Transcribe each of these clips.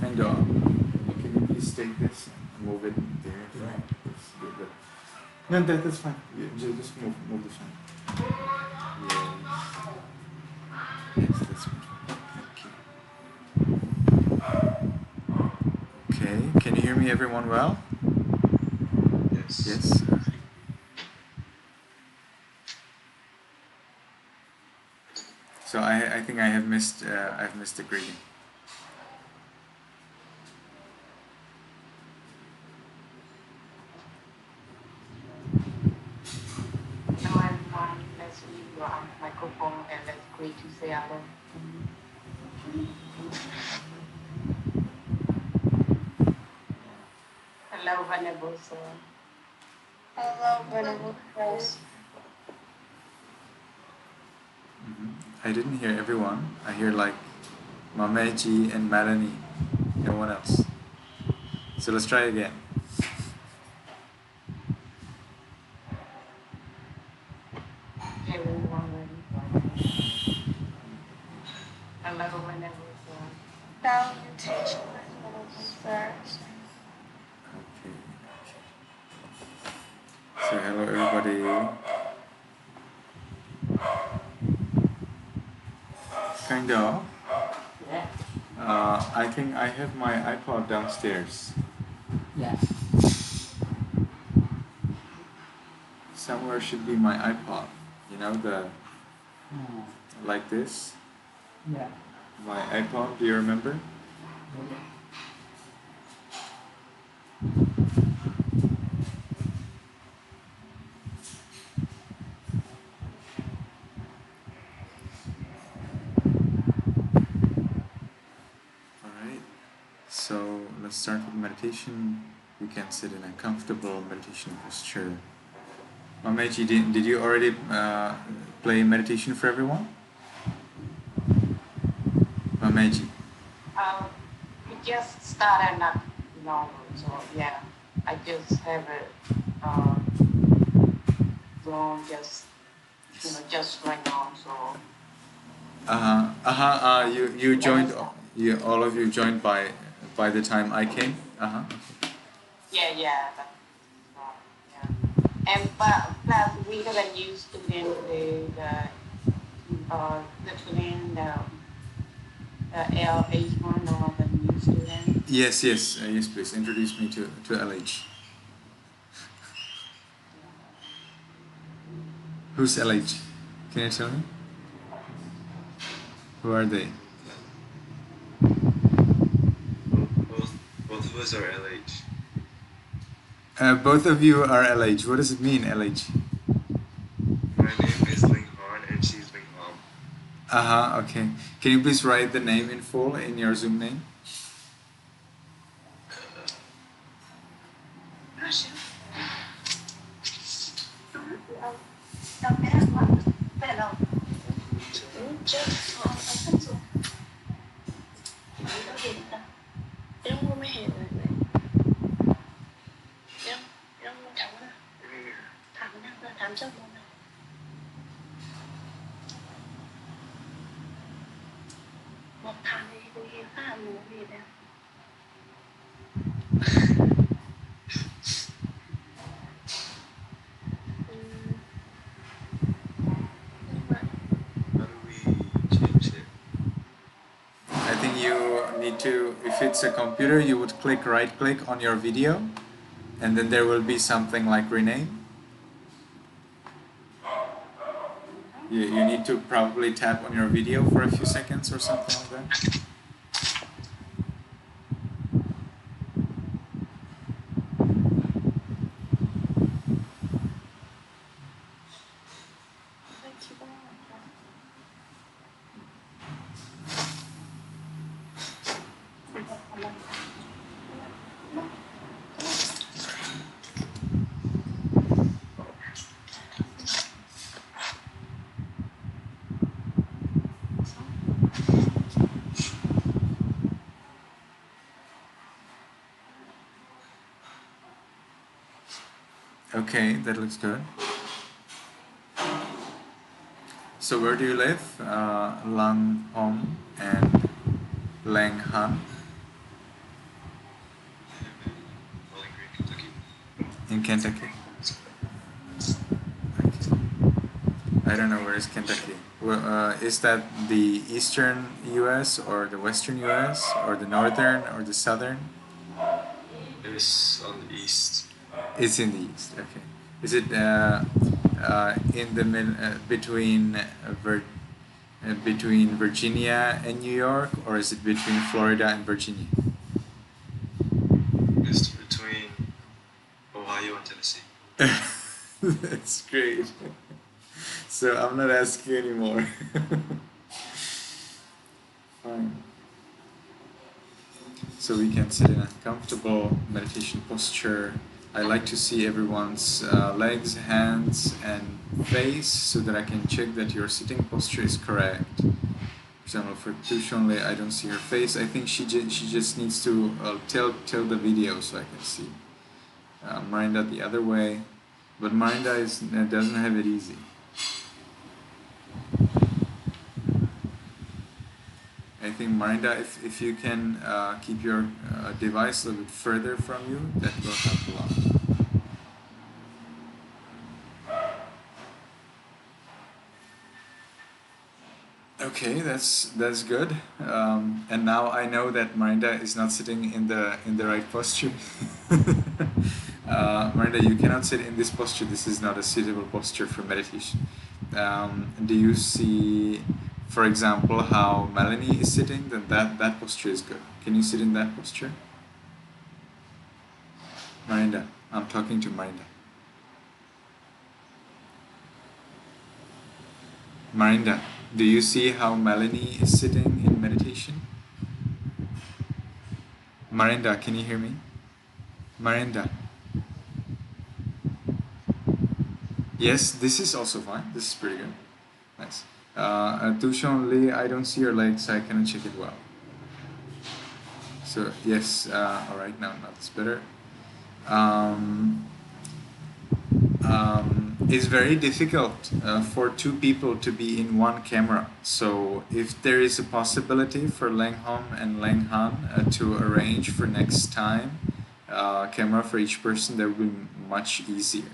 Kind of. Can you please take this and move it there? Right. No, that's fine. Just move this one. Yes, that's good. Thank you. Okay, can you hear me, everyone, well? Yes. So I think I've missed the greeting. Hello everyone, let's leave your microphone and let's greet each other. Hello Venerable Sir. Hello Venerable Sir. I didn't hear everyone. I hear like Mameji and Melanie. No one else. So let's try again. Everyone ready? Hello Venerable Sir. Salutation, Venerable Sir. Okay. So hello everybody. Kind of. I think I have my iPod downstairs. Yeah. Somewhere should be my iPod. You know, like this. Yeah. My iPod, do you remember? Alright, so let's start with meditation. You can sit in a comfortable meditation posture. Mameji, did you already play meditation for everyone? Mameji. We just started not long, so yeah, I just have it long, just right on, so. You joined. All of you joined by the time I came. Yeah. Yeah. And plus we have a new student, the student, the LH1 or the new student. Yes, please introduce me to LH. Who's LH? Can you tell me? Who are they? Both of us are LH. Both of you are LH. What does it mean, LH? My name is Ling Han and she's Ling Ham. Okay. Can you please write the name in full in your Zoom name? If it's a computer, you would right click on your video and then there will be something like rename. You need to probably tap on your video for a few seconds or something like that. Okay, that looks good. So where do you live? Lang Hom and Lang Han I live in Bowling Green, Kentucky. in Kentucky. Okay. I don't know where is Kentucky. Well, is that the eastern U.S. or the western U.S. or the northern or the southern? It is on the east. It's in the east. Okay. Is it in the between Virginia and New York, or is it between Florida and Virginia? It's between Ohio and Tennessee. That's great. So I'm not asking anymore. Fine. So we can sit in a comfortable meditation posture. I like to see everyone's legs, hands, and face so that I can check that your sitting posture is correct. For example, for Tushonle, I don't see her face. I think she just needs to tilt the video so I can see. Marinda the other way, but Marinda doesn't have it easy. I think Marinda, if you can keep your device a little bit further from you, that will help a lot. Okay, that's good. And now I know that Marinda is not sitting in the right posture. Marinda, you cannot sit in this posture. This is not a suitable posture for meditation. Do you see, for example, how Melanie is sitting? Then that posture is good. Can you sit in that posture? Marinda, I'm talking to Marinda. Marinda, do you see how Melanie is sitting in meditation? Marinda, can you hear me? Marinda. Yes, this is also fine. This is pretty good. Nice. Tushon Lee, I don't see your legs, so I cannot check it well. So, yes, alright, now it's better. It's very difficult for two people to be in one camera. So if there is a possibility for Lang Hom and Lang Han to arrange for next time camera for each person, that would be much easier.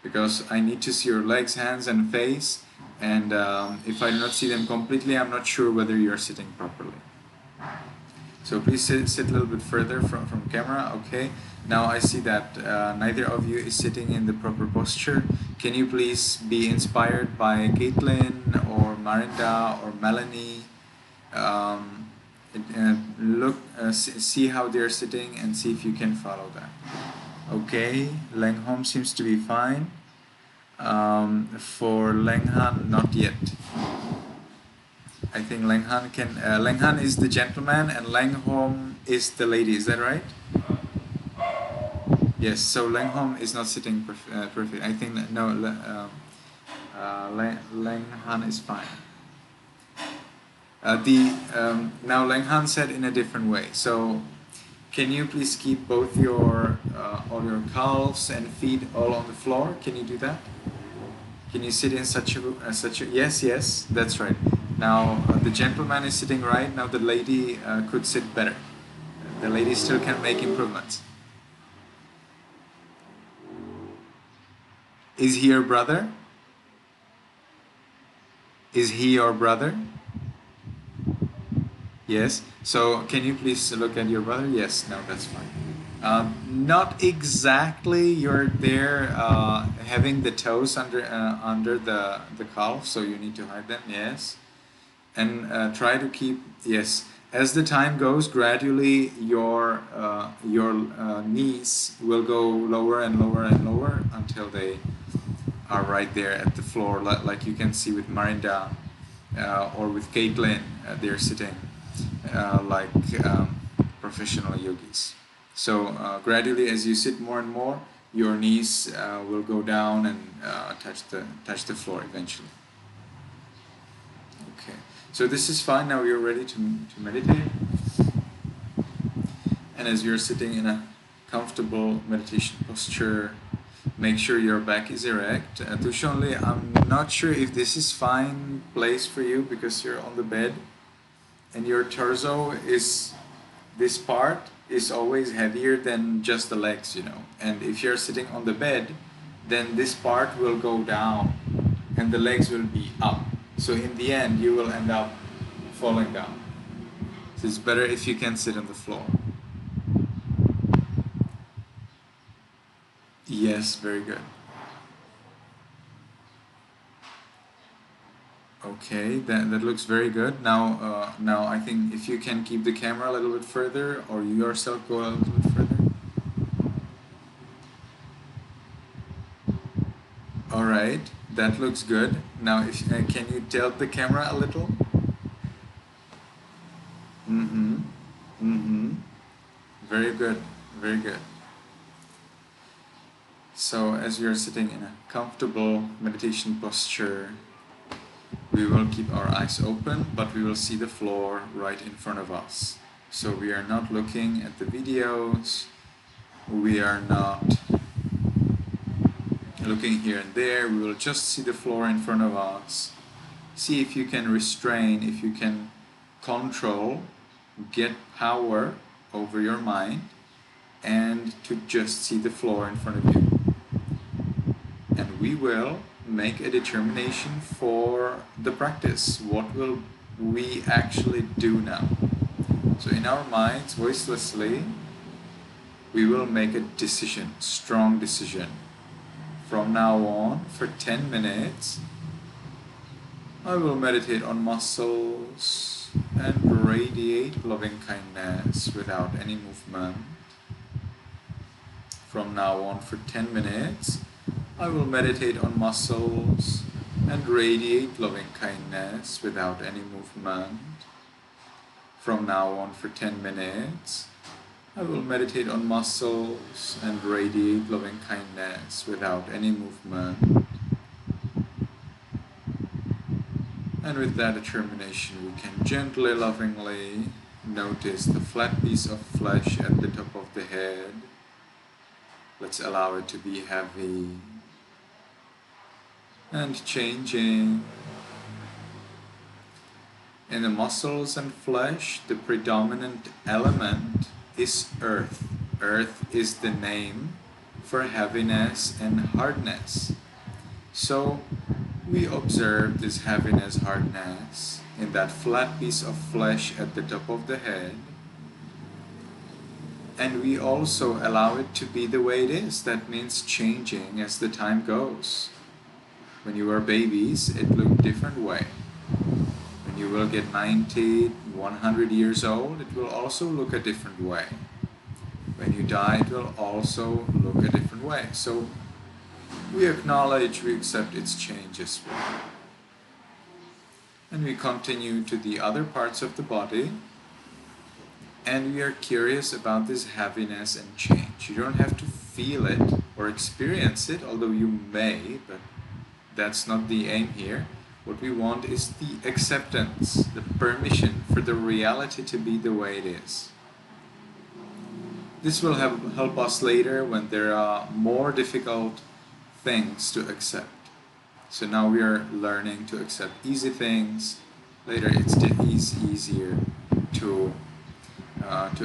Because I need to see your legs, hands and face, and if I do not see them completely, I'm not sure whether you're sitting properly. So please sit a little bit further from camera. Okay, now I see that neither of you is sitting in the proper posture. Can you please be inspired by Caitlin or Marinda or Melanie? Look, see how they're sitting and see if you can follow that. Okay, Lang Hom seems to be fine. For Lang Han, not yet. I think Lang Han can. Lang Han is the gentleman and Lang Hom is the lady. Is that right? Yes. So Lang Hom is not sitting perfect. I think that, no. Lang Han is fine. Now Lang Han said in a different way. So can you please keep both your all your calves and feet all on the floor? Can you do that? Can you sit in such a yes, that's right. Now the gentleman is sitting right. Now the lady could sit better. The lady still can make improvements. Is he your brother? Is he your brother? Yes. So can you please look at your brother? Yes. No, that's fine. Not exactly. You're there having the toes under the calf, so you need to hide them. Yes. And try to keep, yes. As the time goes, gradually your knees will go lower and lower and lower until they are right there at the floor, like you can see with Marinda or with Caitlin. They're sitting like professional yogis. So gradually, as you sit more and more, your knees will go down and touch the floor eventually. Okay. So this is fine. Now you're ready to meditate. And as you're sitting in a comfortable meditation posture, Make sure your back is erect. Tushonli, I'm not sure if this is fine place for you because you're on the bed and your torso is, this part is always heavier than just the legs, you know. And if you're sitting on the bed, then this part will go down and the legs will be up. So in the end, you will end up falling down. So it's better if you can sit on the floor. Yes, very good. Okay, that looks very good. Now I think if you can keep the camera a little bit further, or you yourself go a little bit further. All right, that looks good. Now, if can you tilt the camera a little? Mm-hmm. Mm-hmm. Very good. Very good. So, as we are sitting in a comfortable meditation posture, we will keep our eyes open, but we will see the floor right in front of us. So we are not looking at the videos, we are not looking here and there, we will just see the floor in front of us. See if you can restrain, if you can control, get power over your mind, and to just see the floor in front of you. And we will make a determination for the practice. What will we actually do now? So in our minds, voicelessly, we will make a decision, strong decision. From now on, for 10 minutes, I will meditate on muscles and radiate loving kindness without any movement. From now on, for 10 minutes, I will meditate on muscles and radiate loving kindness without any movement. From now on, for 10 minutes, I will meditate on muscles and radiate loving kindness without any movement. And with that determination, we can gently, lovingly notice the flat piece of flesh at the top of the head. Let's allow it to be heavy and changing. In the muscles and flesh, the predominant element is earth. Earth is the name for heaviness and hardness. So we observe this heaviness, hardness in that flat piece of flesh at the top of the head. And we also allow it to be the way it is. That means changing as the time goes. When you were babies, it looked a different way. When you will get 90, 100 years old, it will also look a different way. When you die, it will also look a different way. So we acknowledge, we accept its changes. And we continue to the other parts of the body. And we are curious about this heaviness and change. You don't have to feel it or experience it, although you may, but that's not the aim here. What we want is the acceptance, the permission for the reality to be the way it is. This will help us later when there are more difficult things to accept. So now we are learning to accept easy things. Later it's easier to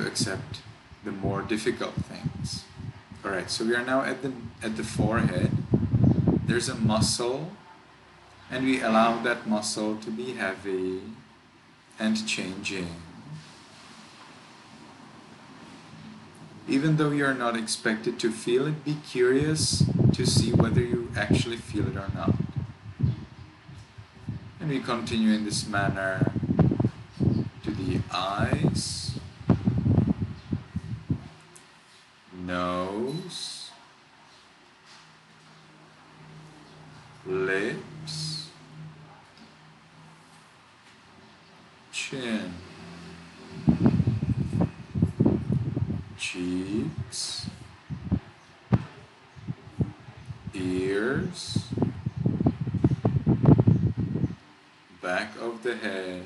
accept the more difficult things. All right, so we are now at the forehead. There's a muscle, and we allow that muscle to be heavy and changing. Even though you are not expected to feel it, be curious to see whether you actually feel it or not. And we continue in this manner to the eyes, nose, lips, chin, cheeks, ears, back of the head,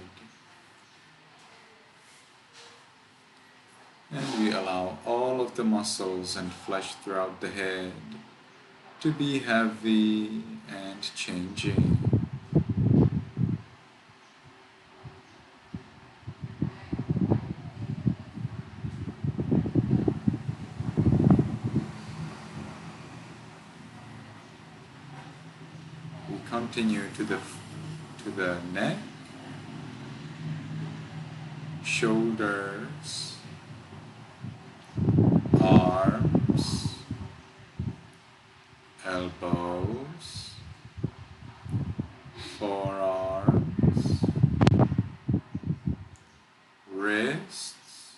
and we allow all of the muscles and flesh throughout the head to be heavy and changing. We continue to the neck, shoulders, arms, elbows, forearms, wrists,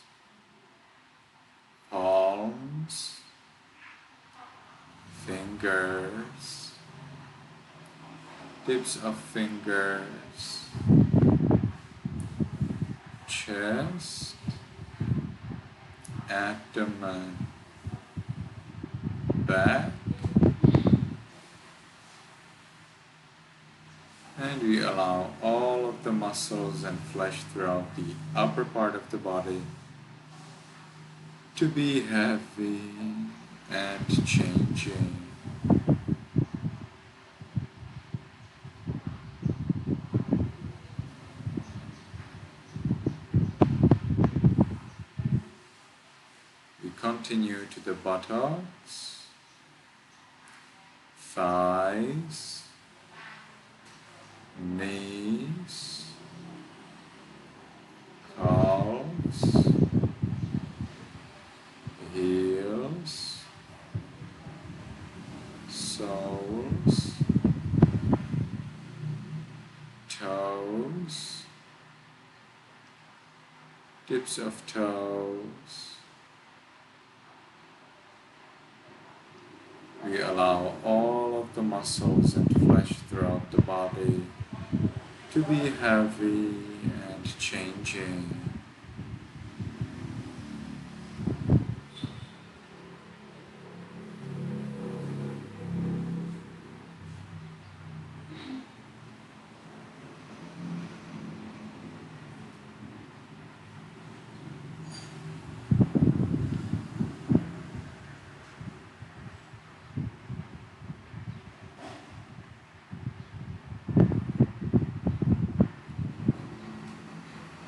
palms, fingers, tips of fingers, chest, abdomen, back, and we allow all of the muscles and flesh throughout the upper part of the body to be heavy and changing. We continue to the buttocks, thighs, knees, calves, heels, soles, toes, tips of toes. We allow all of the muscles and flesh throughout the body to be heavy and changing.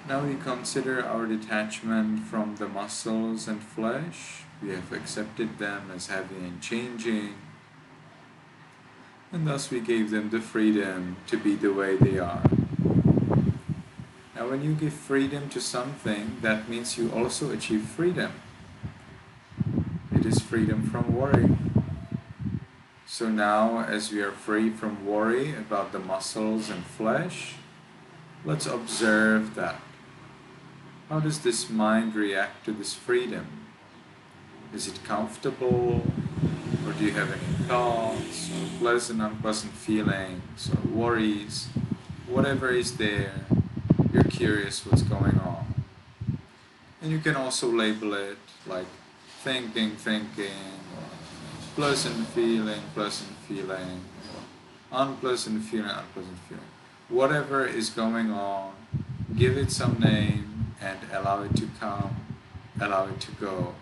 Now we consider our detachment from the muscles and flesh. We have accepted them as heavy and changing, and thus we gave them the freedom to be the way they are. Now when you give freedom to something, that means you also achieve freedom. It is freedom from worry. So now, as we are free from worry about the muscles and flesh, let's observe that. How does this mind react to this freedom? Is it comfortable? Or do you have any thoughts, or pleasant, unpleasant feelings, or worries? Whatever is there, you're curious what's going on. And you can also label it like thinking, or pleasant feeling, or unpleasant feeling. Whatever is going on, give it some name and allow it to come, allow it to go.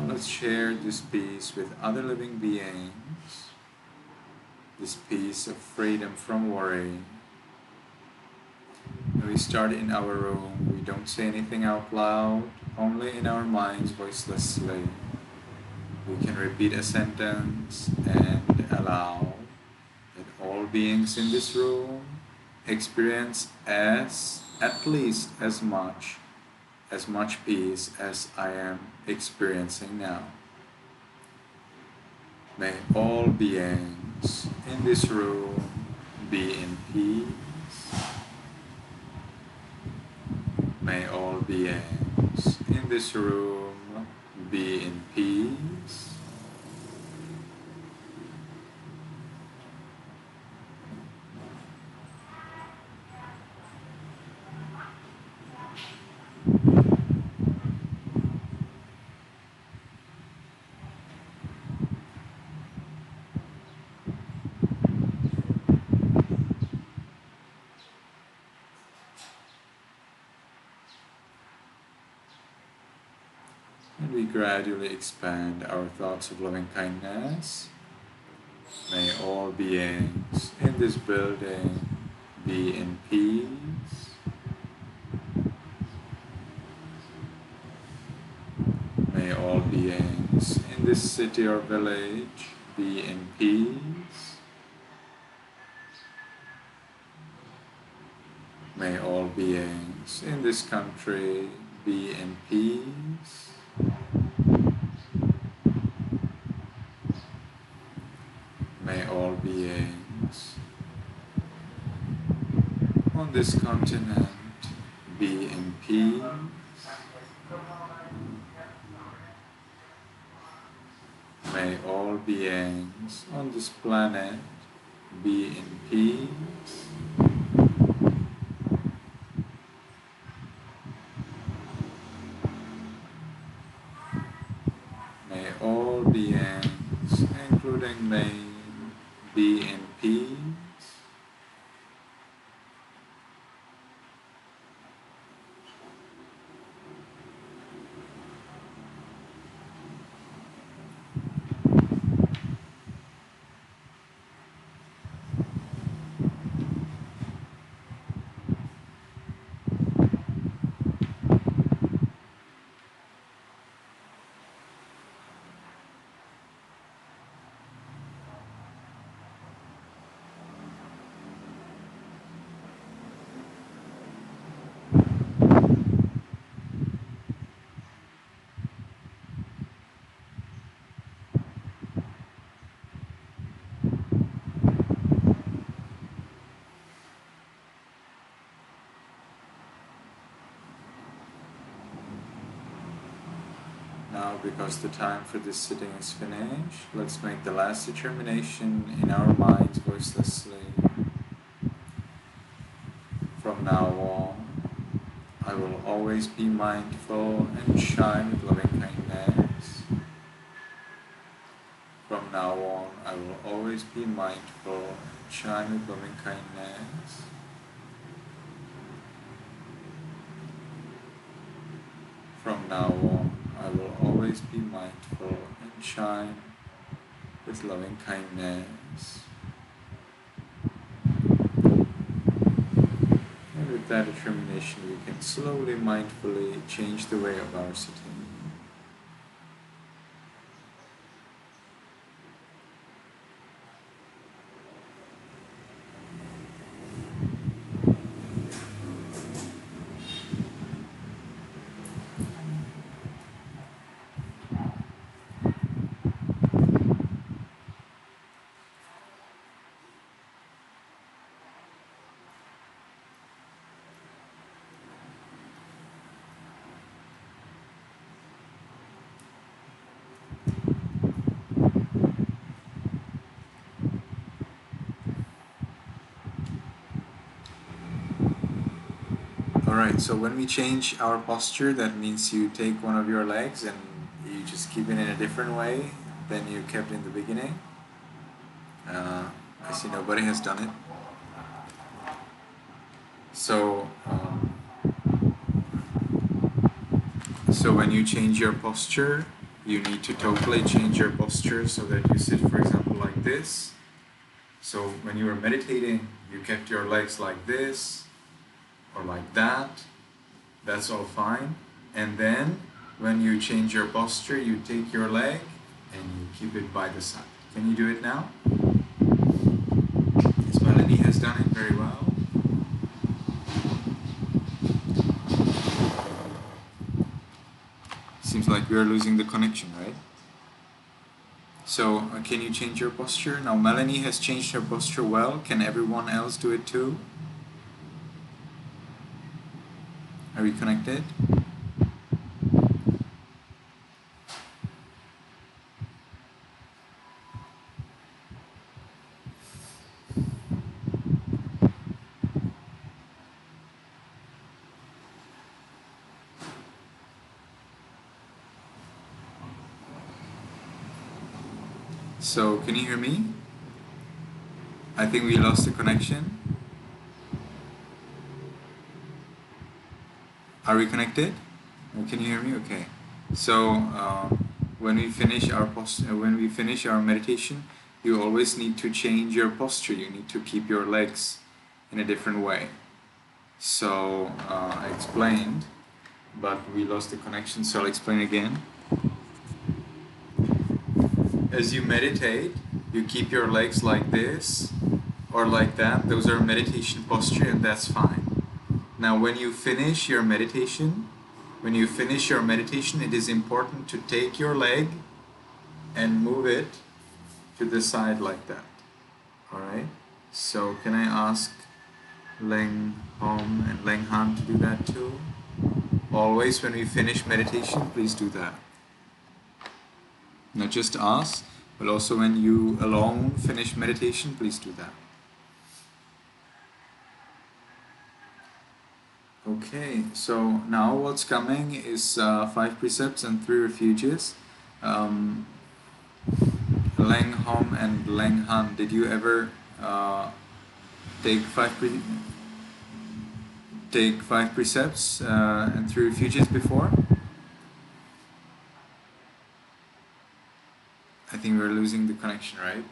Let's share this peace with other living beings, this peace of freedom from worry. When we start in our room, we don't say anything out loud, only in our minds voicelessly. We can repeat a sentence and allow that all beings in this room experience at least as much peace as I am experiencing now. May all beings in this room be in peace. May all beings in this room be in peace. And we gradually expand our thoughts of loving kindness. May all beings in this building be in peace. May all beings in this city or village be in peace. May all beings in this country be in peace. May all beings on this continent be in peace. May all beings on this planet be in peace. May all beings, including me, be in peace. Now, because the time for this sitting is finished, let's make the last determination in our minds voicelessly. From now on, I will always be mindful and shine with loving kindness. From now on, I will always be mindful and shine with loving kindness. From now on, I will always be mindful and shine with loving kindness. And with that determination, we can slowly, mindfully change the way of our sitting. Alright, so when we change our posture, that means you take one of your legs and you just keep it in a different way than you kept in the beginning. I see nobody has done it. So when you change your posture, you need to totally change your posture so that you sit, for example, like this. So when you were meditating, you kept your legs like this or like that. That's all fine. And then when you change your posture, you take your leg and you keep it by the side. Can you do it now? Yes, Melanie has done it very well. Seems like we are losing the connection, right? So can you change your posture? Now Melanie has changed her posture well. Can everyone else do it too? Are we connected? So, can you hear me? I think we lost the connection. Are we connected? Can you hear me? Okay. So, when we finish our meditation, you always need to change your posture. You need to keep your legs in a different way. So, I explained, but we lost the connection, so I'll explain again. As you meditate, you keep your legs like this or like that. Those are meditation posture, and that's fine. Now, when you finish your meditation, it is important to take your leg and move it to the side like that. Alright? So, can I ask Leng Hom and Leng Han to do that too? Always when we finish meditation, please do that. Not just us, but also when you alone finish meditation, please do that. Okay, so now what's coming is 5 precepts and 3 refuges. Leng Hom and Leng Han, did you ever take 5 precepts and 3 refuges before? I think we're losing the connection, right?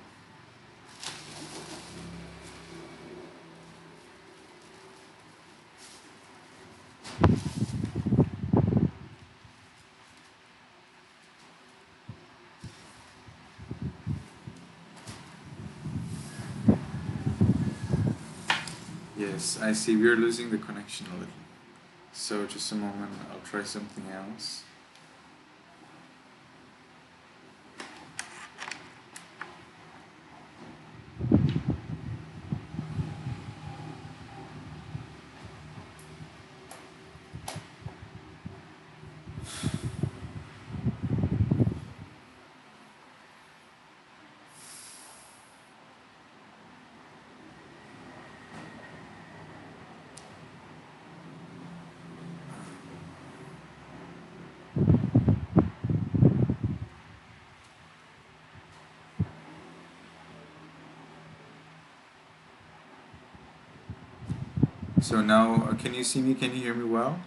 Yes, I see we're losing the connection a little. So just a moment, I'll try something else. So now, can you see me? Can you hear me well?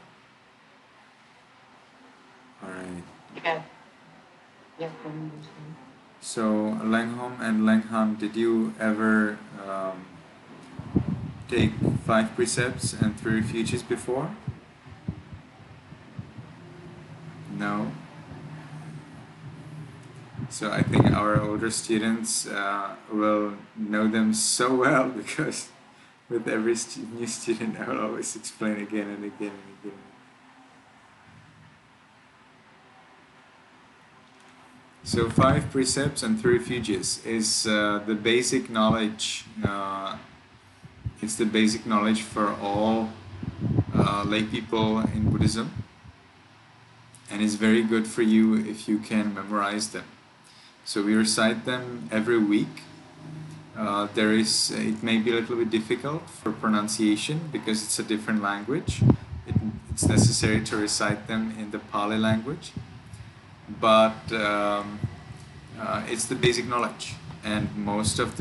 Alright. Yeah. Yes. So, Leng Hom and Leng Han, did you ever take 5 precepts and 3 refuges before? No? So I think our older students will know them so well because with every new student I will always explain again and again and again. So 5 precepts and 3 refuges is the basic knowledge. It's the basic knowledge for all lay people in Buddhism, and it's very good for you if you can memorize them. So we recite them every week. It may be a little bit difficult for pronunciation because it's a different language. It's necessary to recite them in the Pali language, but it's the basic knowledge, and most of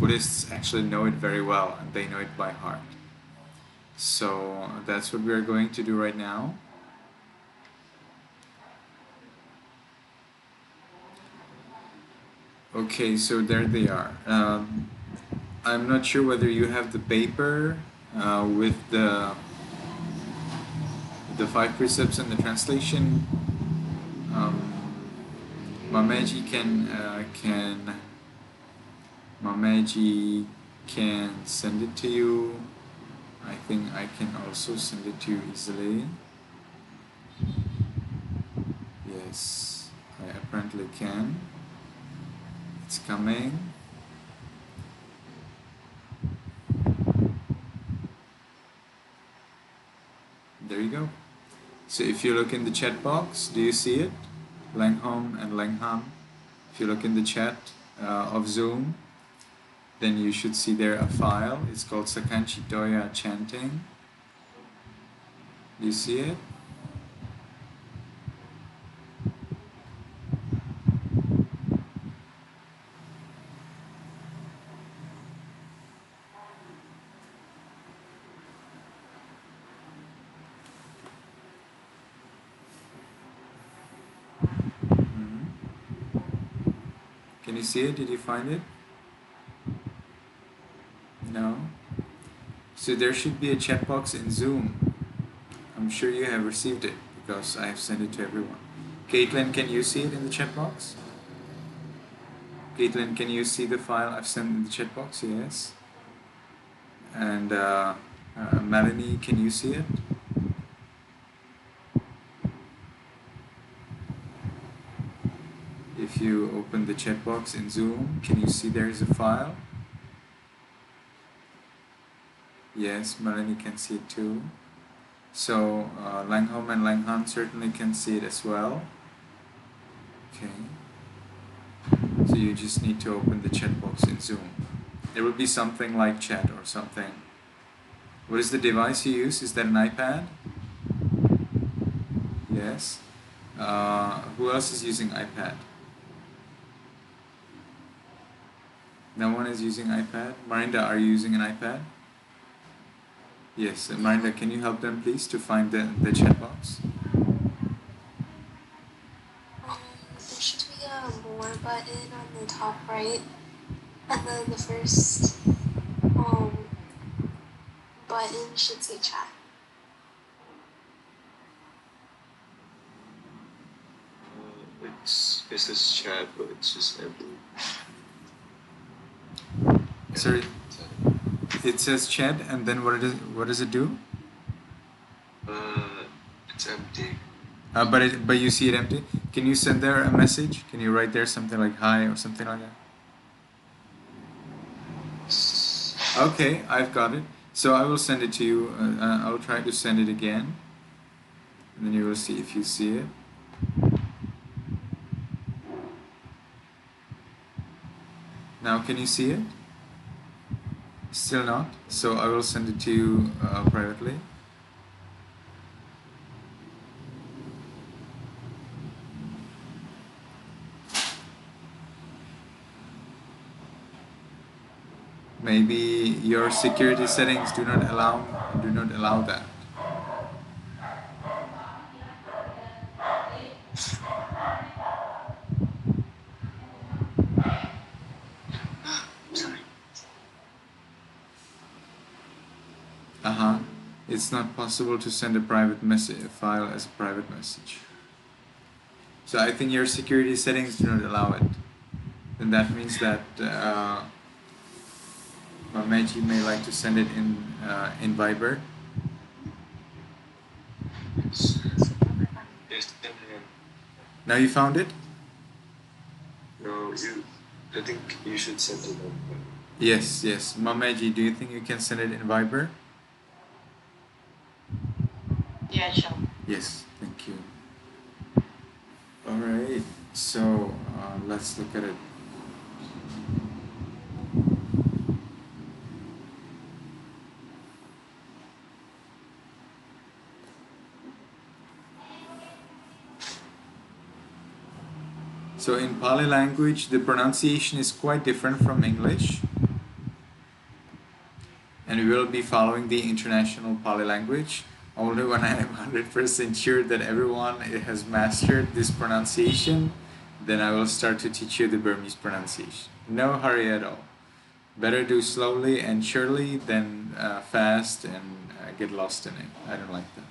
Buddhists actually know it very well, and they know it by heart. So that's what we are going to do right now. Okay, so there they are. I'm not sure whether you have the paper with the 5 precepts and the translation. Mameji can send it to you. I think I can also send it to you easily. Yes, I apparently can. It's coming. There you go. So if you look in the chat box, do you see it? Leng Hom and Leng Han. If you look in the chat of Zoom, then you should see there a file. It's called Sakanchitoya Chanting. Do you see it? Can you see it? Did you find it? No? So there should be a chat box in Zoom. I'm sure you have received it because I have sent it to everyone. Caitlin, can you see it in the chat box? Caitlin, can you see the file I've sent in the chat box? Yes. And Melanie, can you see it? If you open the chat box in Zoom, can you see there is a file? Yes, Melanie can see it too. So Langham and Langhan certainly can see it as well. Okay. So you just need to open the chat box in Zoom. There will be something like chat or something. What is the device you use? Is that an iPad? Yes. Who else is using iPad? No one is using iPad? Marinda, are you using an iPad? Yes. Marinda, can you help them please to find the chat box? There should be a more button on the top right, and then the first button should say chat. It says chat, but it's just empty. Sorry, it says chat, and then what does it do? It's empty. But you see it empty. Can you send there a message? Can you write there something like hi or something like that? Okay, I've got it. So I will send it to you. I'll try to send it again, and then you will see if you see it. Now, can you see it? Still not? So I will send it to you privately. Maybe your security settings do not allow that. It's not possible to send a private message file as a private message. So I think your security settings do not allow it. Then that means that Mameji may like to send it in Viber. Yes. Now you found it? No, I think you should send it on. Yes. Mameji, do you think you can send it in Viber? Yeah, sure. Yes, thank you. Alright, so let's look at it. So in Pali language, the pronunciation is quite different from English. And we will be following the international Pali language. Only when I am 100% sure that everyone has mastered this pronunciation, then I will start to teach you the Burmese pronunciation. No hurry at all. Better do slowly and surely than fast and get lost in it. I don't like that.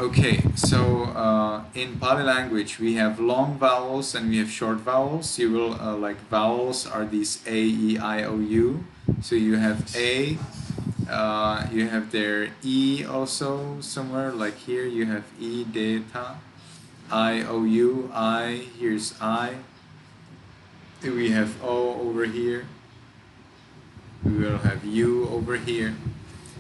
Okay, so in Pali language we have long vowels and we have short vowels. You will like vowels are these A, E, I, O, U. So you have A, you have there E also somewhere, like here you have E, De, Ta. I, O, U, I, here's I. We have O over here. We will have U over here.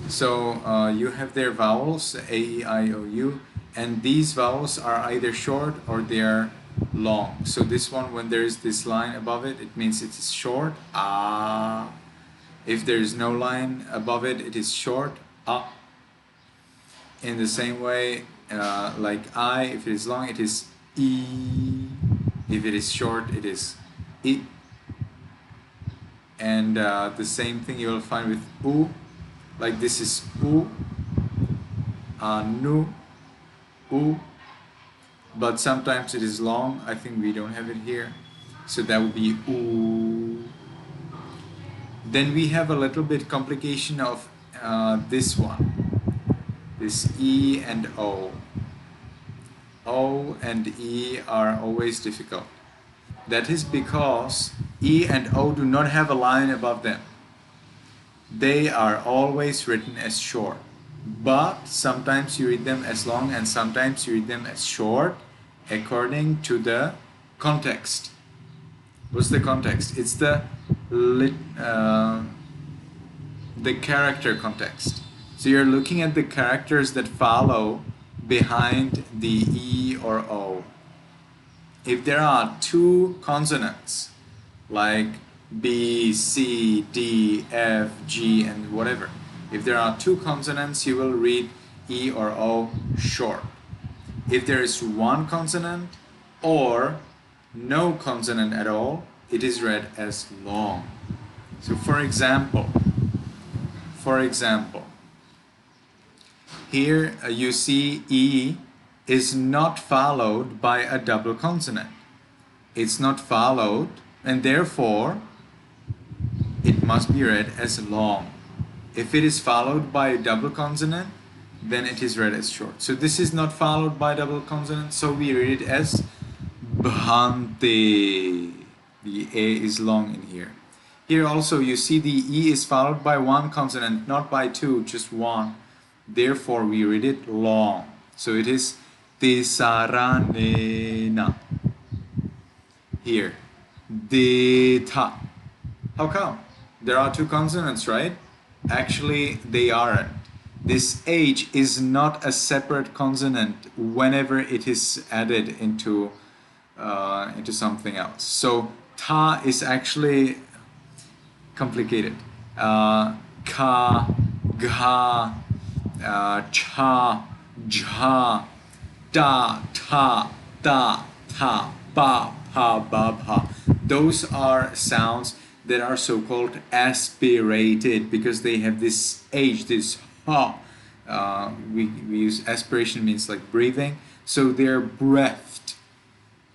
So you have their vowels, A, E, I, O, U, and these vowels are either short or they are long. So this one, when there is this line above it, it means it is short, ah. If there is no line above it, it is short, ah. In the same way, like I, if it is long, it is E. If it is short, it is I. And the same thing you will find with U. Like this is U, Nu, U, but sometimes it is long. I think we don't have it here. So that would be oo. Then we have a little bit complication of this one, this E and O. O and E are always difficult. That is because E and O do not have a line above them. They are always written as short. But sometimes you read them as long and sometimes you read them as short according to the context. What's the context? It's the character context. So you're looking at the characters that follow behind the E or O. If there are two consonants like B, C, D, F, G, and whatever, if there are two consonants, you will read E or O short. If there is one consonant or no consonant at all, it is read as long. So for example, here you see E is not followed by a double consonant. It's not followed, and therefore it must be read as long. If it is followed by a double consonant, then it is read as short. So this is not followed by double consonant, so we read it as bhante. The A is long in here. Here also you see the E is followed by one consonant, not by two, just one. Therefore we read it long. So it is tesaranena. Here, deta. How come? There are two consonants, right? Actually, they aren't. This H is not a separate consonant whenever it is added into something else. So ta is actually complicated. Ka, gha, cha, jha, da, ta, da, ta, ba, pa, ba, pa. Those are sounds that are so-called aspirated because they have this H, this ha. We use aspiration means like breathing. So they're breathed.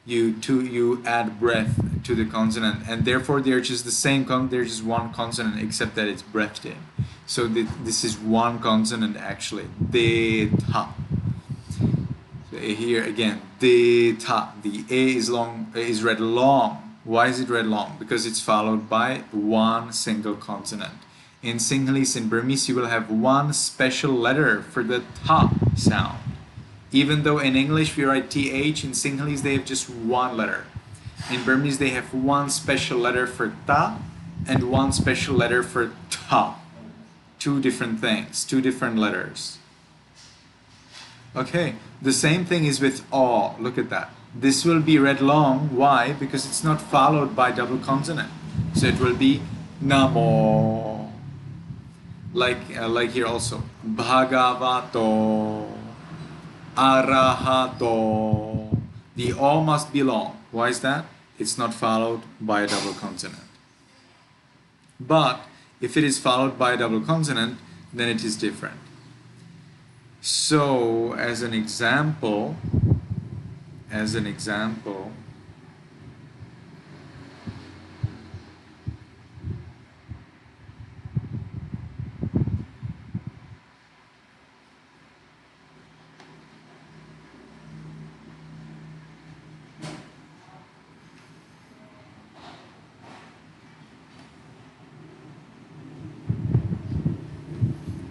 You add breath to the consonant, and therefore they're just the same there's just one consonant except that it's breathed in. So this is one consonant actually. De ta. So here again, de ta. The A is read long. Why is it read long? Because it's followed by one single consonant. In Sinhalese and Burmese, you will have one special letter for the ta sound. Even though in English we write th, in Sinhalese they have just one letter. In Burmese they have one special letter for ta and one special letter for ta. Two different things, two different letters. Okay, the same thing is with aw. Look at that. This will be read long. Why? Because it's not followed by double consonant. So it will be namo. Like here also. Bhagavato. Arahato. The aw must be long. Why is that? It's not followed by a double consonant. But if it is followed by a double consonant, then it is different. So as an example,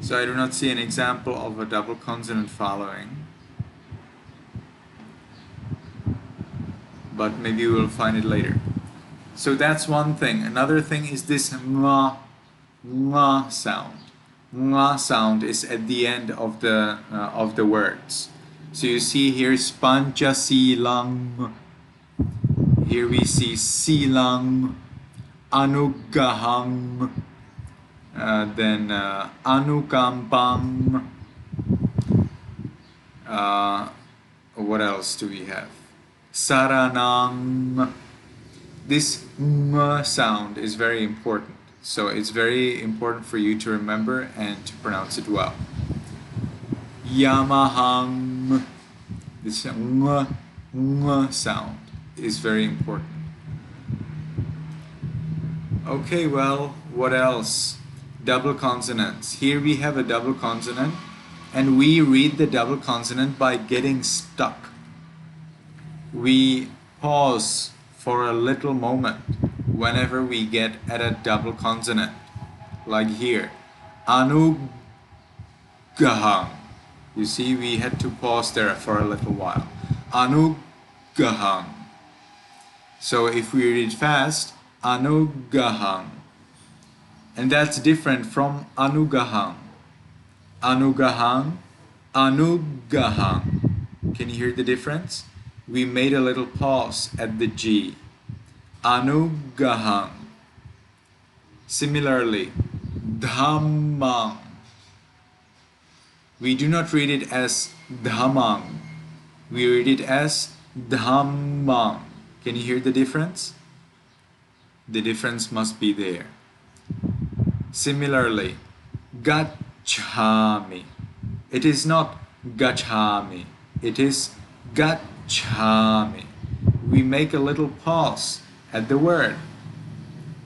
so I do not see an example of a double consonant following. But maybe we will find it later. So that's one thing. Another thing is this nga sound. Nga sound is at the end of the words. So you see here spancha silang. Here we see silang, anugahang, then anukampang. What else do we have? Saranang. This ng sound is very important. So it's very important for you to remember and to pronounce it well. Yamahang. This ng sound is very important. Okay, well, what else? Double consonants. Here we have a double consonant, and we read the double consonant by getting stuck. We pause for a little moment whenever we get at a double consonant, like here, anugaham. You see, we had to pause there for a little while. Anugaham. So if we read fast, anugaham. And that's different from anugaham. Anugaham, anugaham. Can you hear the difference? We made a little pause at the G. Anugaham. Similarly, dhammam. We do not read it as dhammam. We read it as dhammam. Can you hear the difference? The difference must be there. Similarly, gacchami. It is not gacchami. It is gacchami. We make a little pause at the word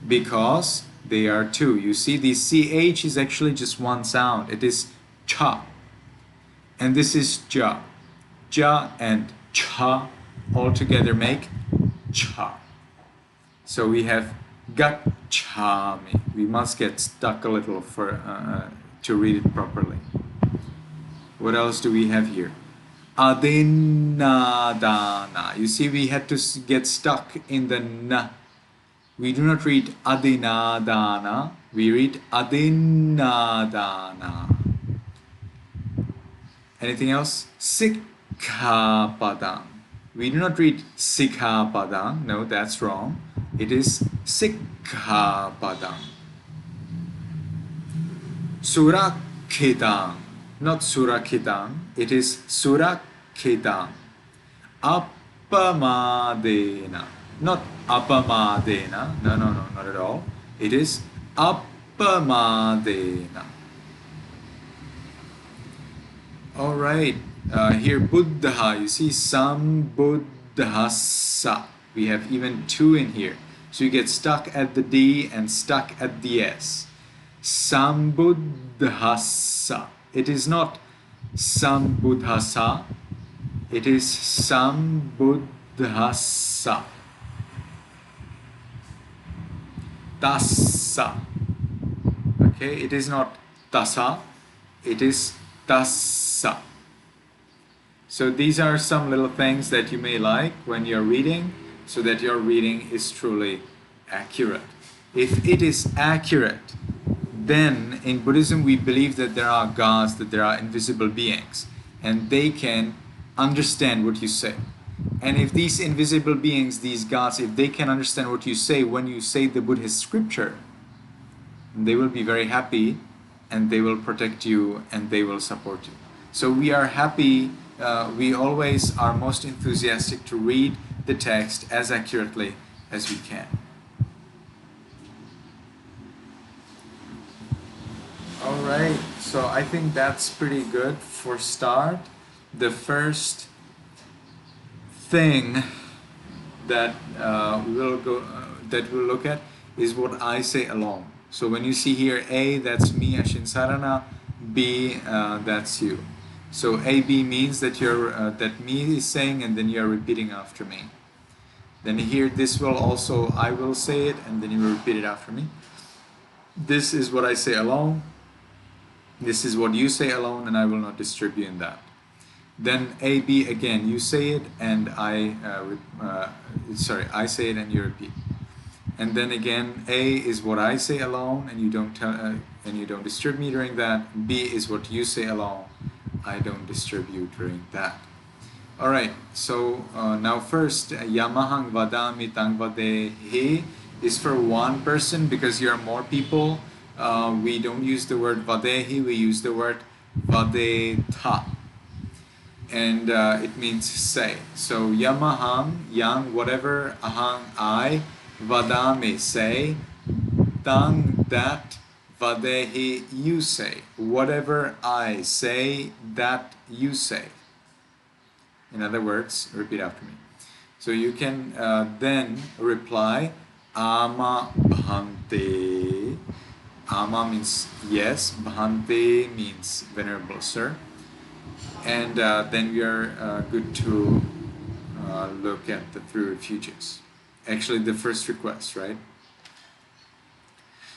because they are two. You see, the CH is actually just one sound. It is cha. And this is ja. Ja and cha all together make cha. So we have gacchami. We must get stuck a little for to read it properly. What else do we have here? Adinadana. You see, we had to get stuck in the na. We do not read adinadana. We read adinadana. Anything else? Sikkhapadam. We do not read sikkhapadam. No, that's wrong. It is sikkhapadam. Surakhitam. Not surakhitam. It is surakhitam. Appamadena. Not appamadena. No, not at all. It is appamadena. All right. Here, Buddha. You see, sambuddhassa. We have even two in here. So you get stuck at the D and stuck at the S. Sambuddhassa. It is not sambuddhassa. It is sambuddhassa. Tassa. Okay, it is not tassa. It is tassa. So these are some little things that you may like when you're reading, so that your reading is truly accurate. If it is accurate, then in Buddhism we believe that there are gods, that there are invisible beings, and they can understand what you say. And if these invisible beings, these gods, if they can understand what you say when you say the Buddhist scripture, they will be very happy, and they will protect you, and they will support you. So we are happy, we always are most enthusiastic to read the text as accurately as we can. All right, so I think that's pretty good for start. The first thing that we'll look at is what I say alone. So when you see here A, that's me, Ashin Sarana. B, that's you. So A, B means that that me is saying, and then you're repeating after me. Then here, this will also, I will say it, and then you will repeat it after me. This is what I say alone. This is what you say alone, and I will not disturb you in that. Then A, B, again, you say it, and I say it, and you repeat. And then again, A is what I say alone, and you don't disturb me during that. B is what you say alone. I don't disturb you during that. All right. So now first, Yamahang vadami tang vadehi is for one person because you are more people. We don't use the word vadehi. We use the word vadeta, and it means say. So Yamahang, yang, whatever, ahang, I. Vadami, say, tang, that, vadehi, you say. Whatever I say, that you say. In other words, repeat after me. So you can then reply, Ama bhante. Ama means yes, bhante means venerable sir. And then we are good to look at the three refuges. Actually, the first request, right?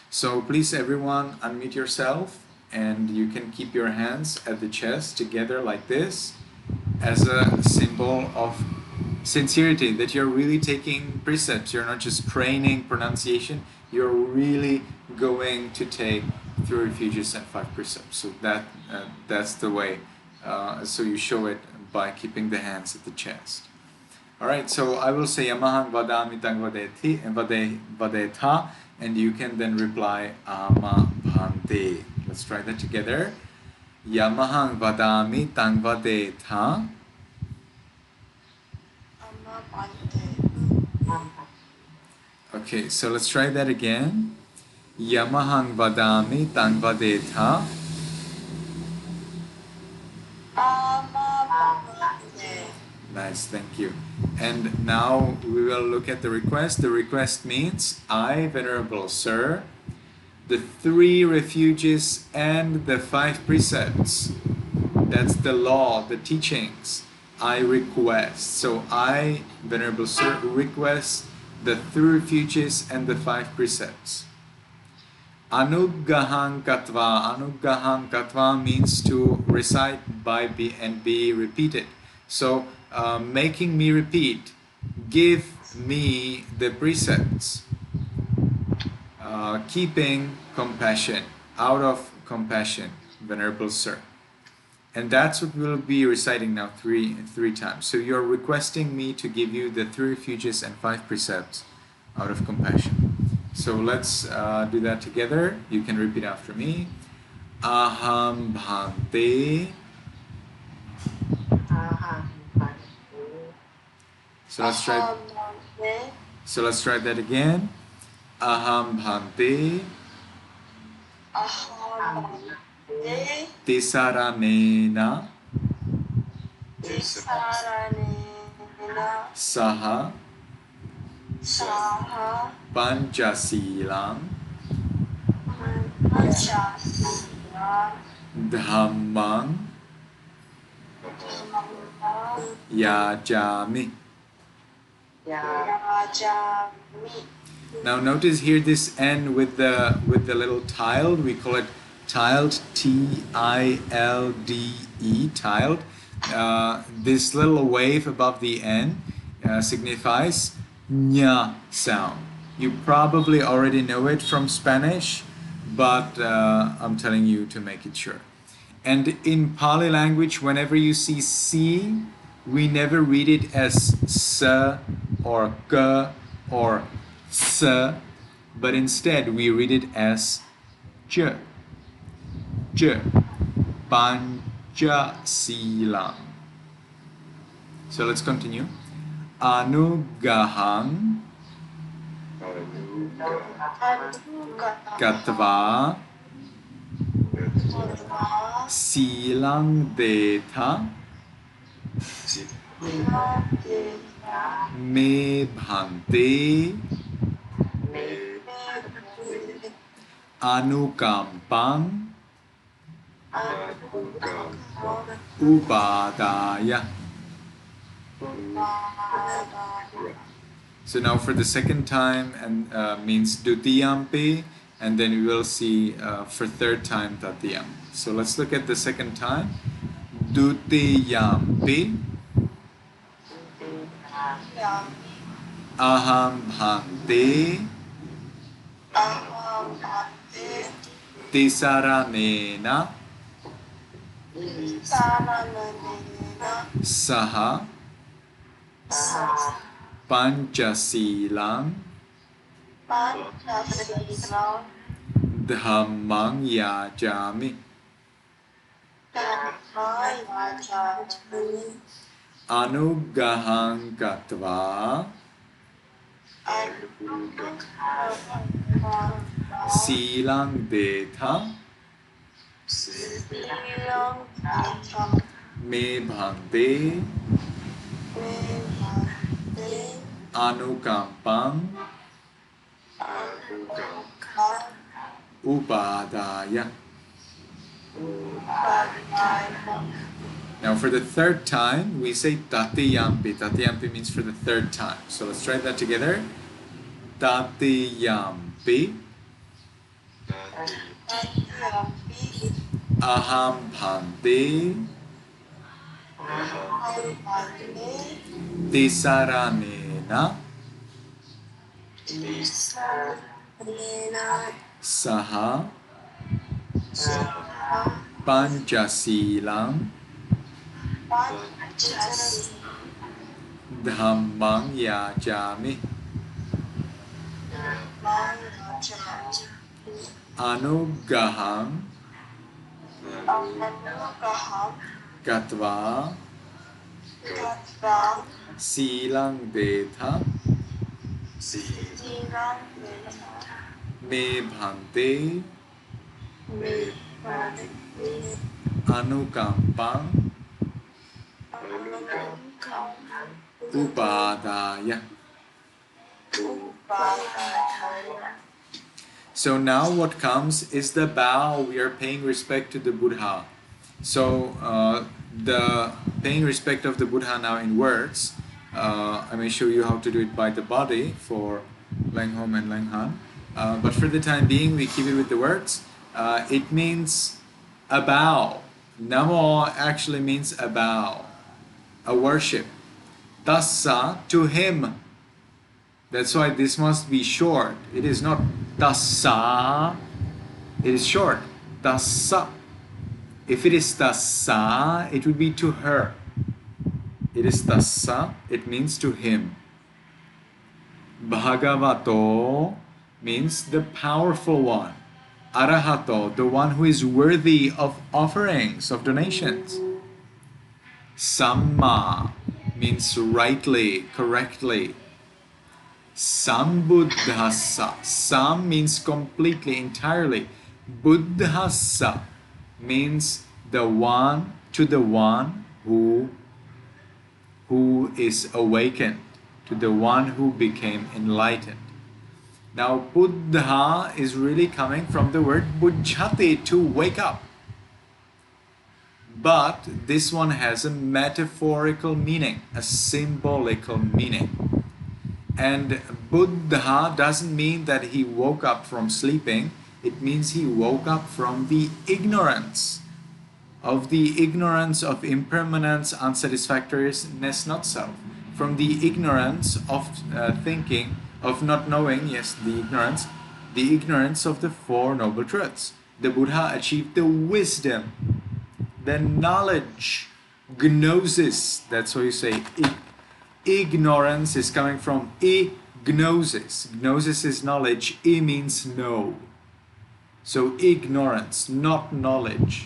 So please, everyone, unmute yourself, and you can keep your hands at the chest together like this as a symbol of sincerity, that you're really taking precepts. You're not just training pronunciation, you're really going to take three refuges and five precepts. So that's the way. So you show it by keeping the hands at the chest. Alright, so I will say Yamahang vadami tang vadetha, and you can then reply Ama bhante. Let's try that together. Yamahang vadami tang vadetha. Amma bhante. Okay, so let's try that again. Yamahang vadami tang vadetha. Amma bhante. Nice, thank you. And now we will look at the request. The request means, I, Venerable Sir, the three refuges and the five precepts. That's the law, the teachings. I request. So I, Venerable Sir, request the three refuges and the five precepts. Anugahang katva. Anugahang katva means to recite by and be repeated. So making me repeat, give me the precepts, keeping compassion, out of compassion, Venerable Sir. And that's what we'll be reciting now three times. So you're requesting me to give you the three refuges and five precepts out of compassion. So let's do that together. You can repeat after me. Aham bhante. So let's try. So let's try that again. Aham bhante. Aham bhante. Tisaranena. Tisaranena. Saha. Saha. Panchasilang. Panchasilang. Dhammang. Yajami. Yajami. Now notice here this N with the little tiled. We call it tiled, T-I-L-D-E, tiled. This little wave above the N signifies nya sound. You probably already know it from Spanish, but I'm telling you to make it sure. And in Pali language, whenever you see si, we never read it as sa or ka or sa, but instead we read it as j, j, panchasilang. So let's continue. Anugahang katva silang detha me bhante anukampang upadaya. So now for the second time, and means dutiyampi, and then we will see for third time tatiyam. So let's look at the second time. Dutiyampi aham bhante tisaranena saha panchasilang dhammang yajami. Anugahang katva silang detha me bhante anukampang Upadaya. Now for the third time, we say tatiyampi. Tatiyampi means for the third time. So let's try that together. Tatiyampi. Aham bhante. Tisaranena. Saha. Panchasilang. Dhammang yajami. Anugaham. Gatva. Silang detha. Me bhante. Anukampang. Upadaya. So now what comes is the bow. We are paying respect to the Buddha. So the paying respect of the Buddha now in words, I may show you how to do it by the body for Lenghom and Lenghan. But for the time being, we keep it with the words. It means a bow. Namo actually means a bow, a worship. Tassa, to him. That's why this must be short. It is not tassa. It is short. Tassa. If it is tassa, it would be to her. It is tassa. It means to him. Bhagavato means the powerful one. Arahato, the one who is worthy of offerings, of donations. Samma means rightly, correctly. Sambuddhassa. Sam means completely, entirely. Buddhassa means the one, to the one who is awakened, to the one who became enlightened. Now, Buddha is really coming from the word buddhati, to wake up. But this one has a metaphorical meaning, a symbolical meaning. And Buddha doesn't mean that he woke up from sleeping. It means he woke up from the ignorance of impermanence, unsatisfactoriness, not self. From the ignorance of thinking, of not knowing, yes, the ignorance of the Four Noble Truths. The Buddha achieved the wisdom, the knowledge, gnosis. That's why you say ignorance is coming from gnosis. Gnosis is knowledge. I means know. So ignorance, not knowledge.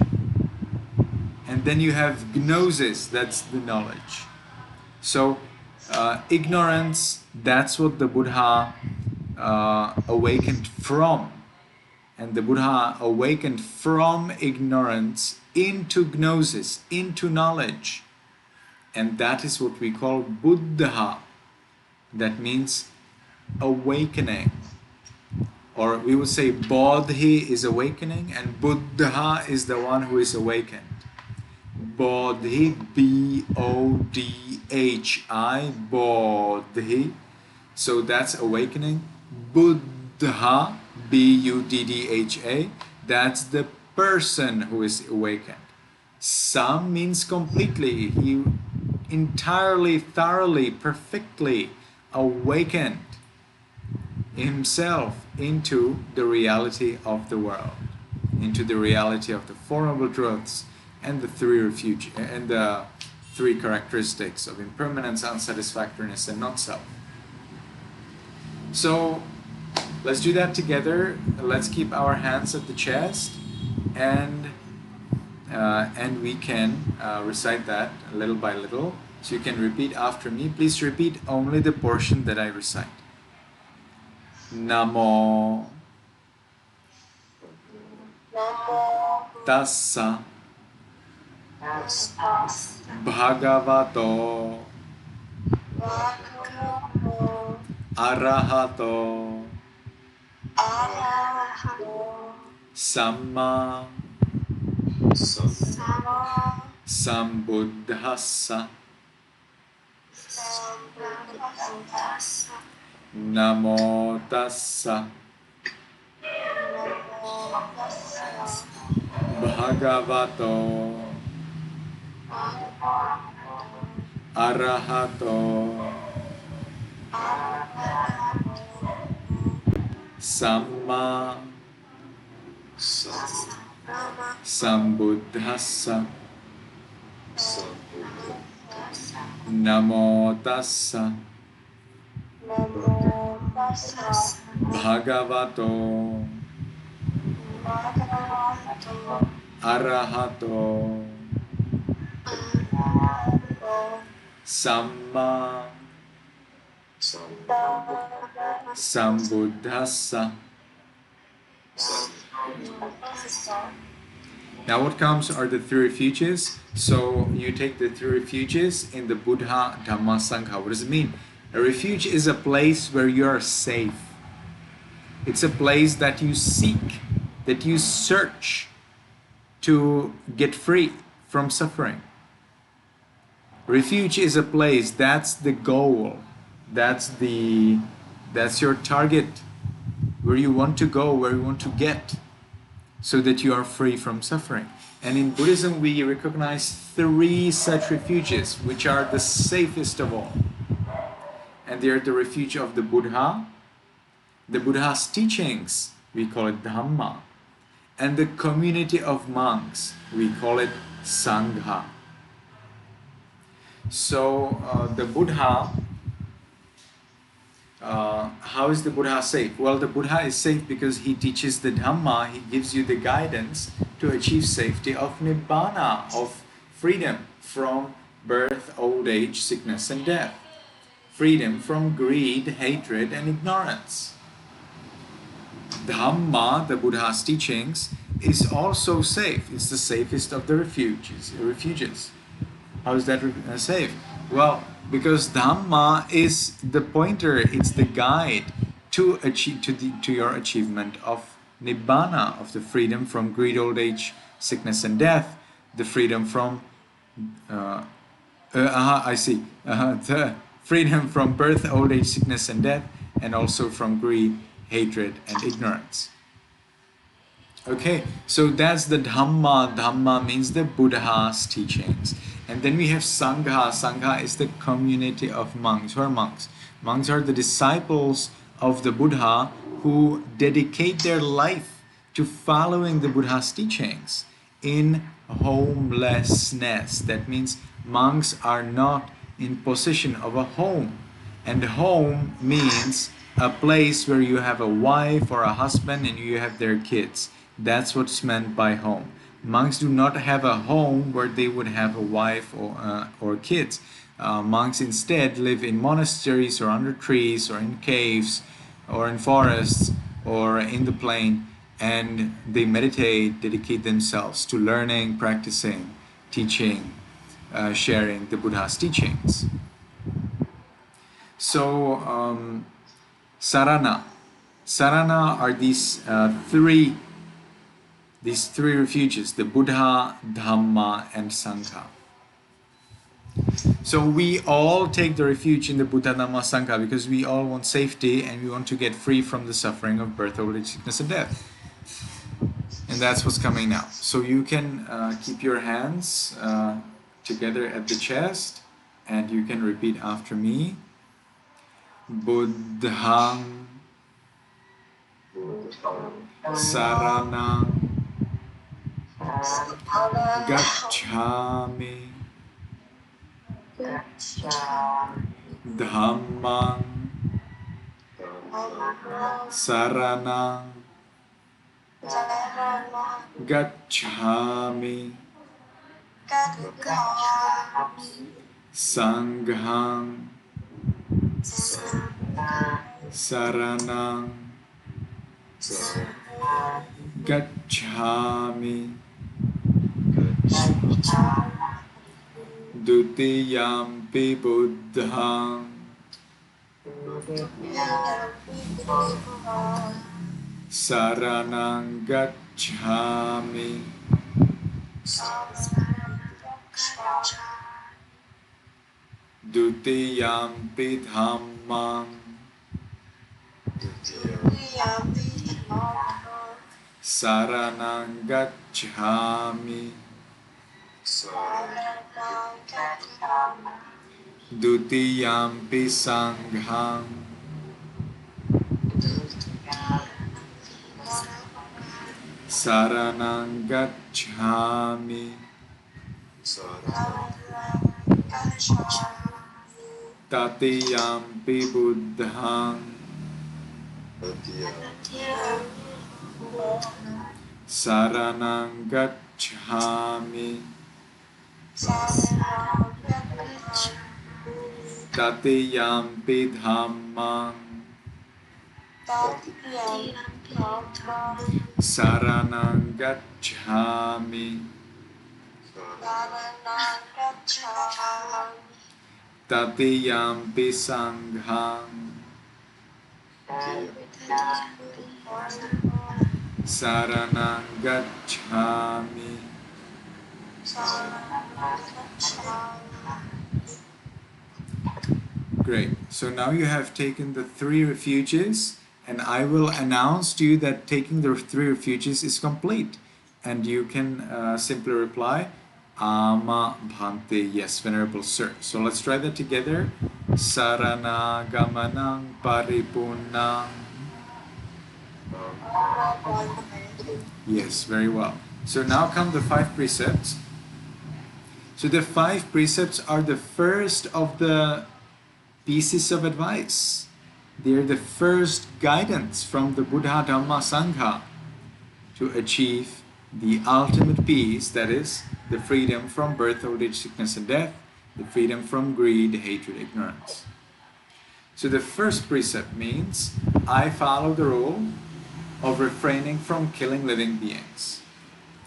And then you have gnosis, that's the knowledge. So ignorance, that's what the Buddha awakened from. And the Buddha awakened from ignorance into gnosis, into knowledge. And that is what we call Buddha. That means awakening. Or we would say Bodhi is awakening and Buddha is the one who is awakened. Bodhi, B-O-D-H-I, Bodhi. So that's awakening. Buddha, B-U-D-D-H-A, that's the person who is awakened. Sam means completely. He entirely, thoroughly, perfectly awakened himself into the reality of the world, into the reality of the Four Noble Truths and the three refuges and the three characteristics of impermanence, unsatisfactoriness, and not self. So let's do that together. Let's keep our hands at the chest, and we can recite that little by little. So you can repeat after me. Please repeat only the portion that I recite. Namo Tassa Bhagavato Arahato Arahato Samma Samma Sambuddhassa. Sambuddhassa. Namo tassa Namo tassa. bhagavato arahato samma sambuddhassa. Namo tassa bhagavato arahato samma sambuddhassa. Now what comes are the three refuges. So you take the three refuges in the Buddha, Dhamma, Sangha. What does it mean? A refuge is a place where you are safe. It's a place that you seek, that you search to get free from suffering. Refuge is a place, that's the goal, that's your target, where you want to go, where you want to get, so that you are free from suffering. And in Buddhism we recognize three such refuges, which are the safest of all. And they are the refuge of the Buddha, the Buddha's teachings, we call it Dhamma, and the community of monks, we call it Sangha. So the Buddha, how is the Buddha safe? Well, the Buddha is safe because he teaches the Dhamma, he gives you the guidance to achieve safety of Nibbana, of freedom from birth, old age, sickness and death. Freedom from greed, hatred and ignorance. Dhamma, the Buddha's teachings, is also safe. It's the safest of the refuges. How is that safe? Well, because Dhamma is the pointer, it's the guide to your achievement of Nibbana, of the freedom from greed, old age, sickness and death, the freedom from the freedom from birth, old age, sickness and death, and also from greed, hatred and ignorance. Okay, so that's the Dhamma. Dhamma means the Buddha's teachings. And then we have Sangha. Sangha is the community of monks. Who are monks? Monks are the disciples of the Buddha who dedicate their life to following the Buddha's teachings in homelessness. That means monks are not in possession of a home. And home means a place where you have a wife or a husband and you have their kids. That's what's meant by home. Monks do not have a home where they would have a wife or kids. Monks instead live in monasteries or under trees or in caves or in forests or in the plain, and they meditate, dedicate themselves to learning, practicing, teaching, sharing the Buddha's teachings. So Sarana. Sarana are these three refuges, the Buddha, Dhamma and Sangha. So we all take the refuge in the Buddha, Dhamma, Sangha because we all want safety and we want to get free from the suffering of birth, old age, sickness and death. And that's what's coming now. So you can keep your hands together at the chest and you can repeat after me. Buddhang Saranang Gacchami Dhammang Saranang Gacchami Sanghang Saranang Gacchami Dutiyampi Buddhang Saranang gacchami. Dutiyampi dhammang. Saranang gacchami. Dutiyampi sanghang. Saranang gacchami. Tatiyampi buddhang. Saranang gacchami. Tatiyampi dhammang. Saranang gacchami. Tatiyampi sanghang. Saranang gacchami. Great. So now you have taken the 3 refuges, and I will announce to you that taking the 3 refuges is complete. And you can simply reply, Ama Bhante, yes, Venerable Sir. So let's try that together. Sarana Gamanang Paripunang. Yes, very well. So now come the 5 precepts. So the 5 precepts are the first of the pieces of advice. They are the first guidance from the Buddha Dhamma Sangha to achieve the ultimate peace, that is, the freedom from birth, old age, sickness and death, the freedom from greed, hatred, ignorance. So the first precept means, I follow the rule of refraining from killing living beings.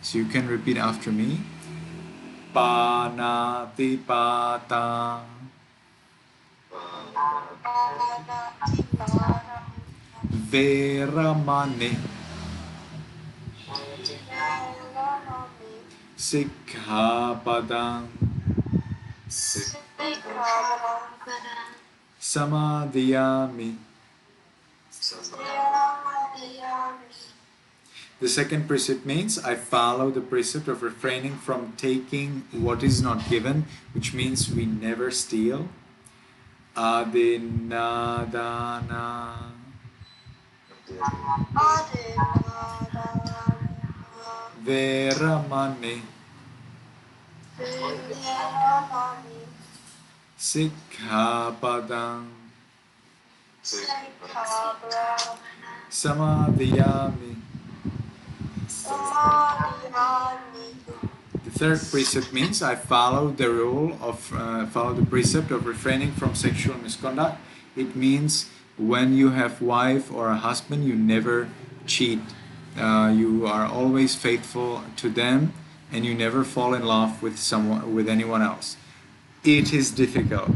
So you can repeat after me. Panatipata. Veramani. Sikkhapadam. Samadhiyami. The second precept means I follow the precept of refraining from taking what is not given, which means we never steal. Adinadana. Veramani. Sikkhapadam. Samadhiyami. The third precept means I follow the precept of refraining from sexual misconduct. It means when you have wife or a husband, you never cheat. You are always faithful to them, and you never fall in love with anyone else. It is difficult,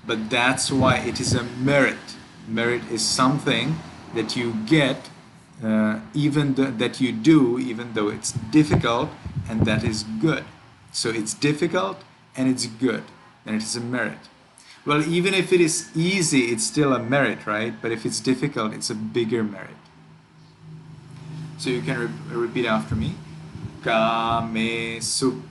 but that's why it is a merit. Merit is something that you get, that you do, even though it's difficult, and that is good. So it's difficult and it's good, and it is a merit. Well, even if it is easy, it's still a merit, right? But if it's difficult, it's a bigger merit. So you can repeat after me. Kamesu.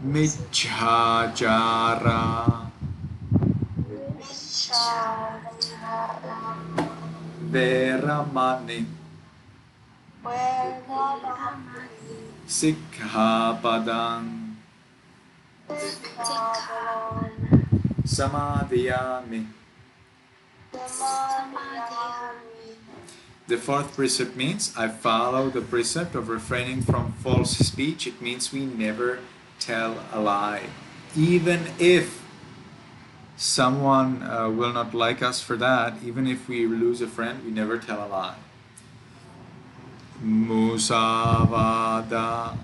Micchācara. Veramani. Sikkhapadam. Samadhiyami. The fourth precept means I follow the precept of refraining from false speech. It means we never tell a lie. Even if someone will not like us for that, even if we lose a friend, we never tell a lie. Musavada.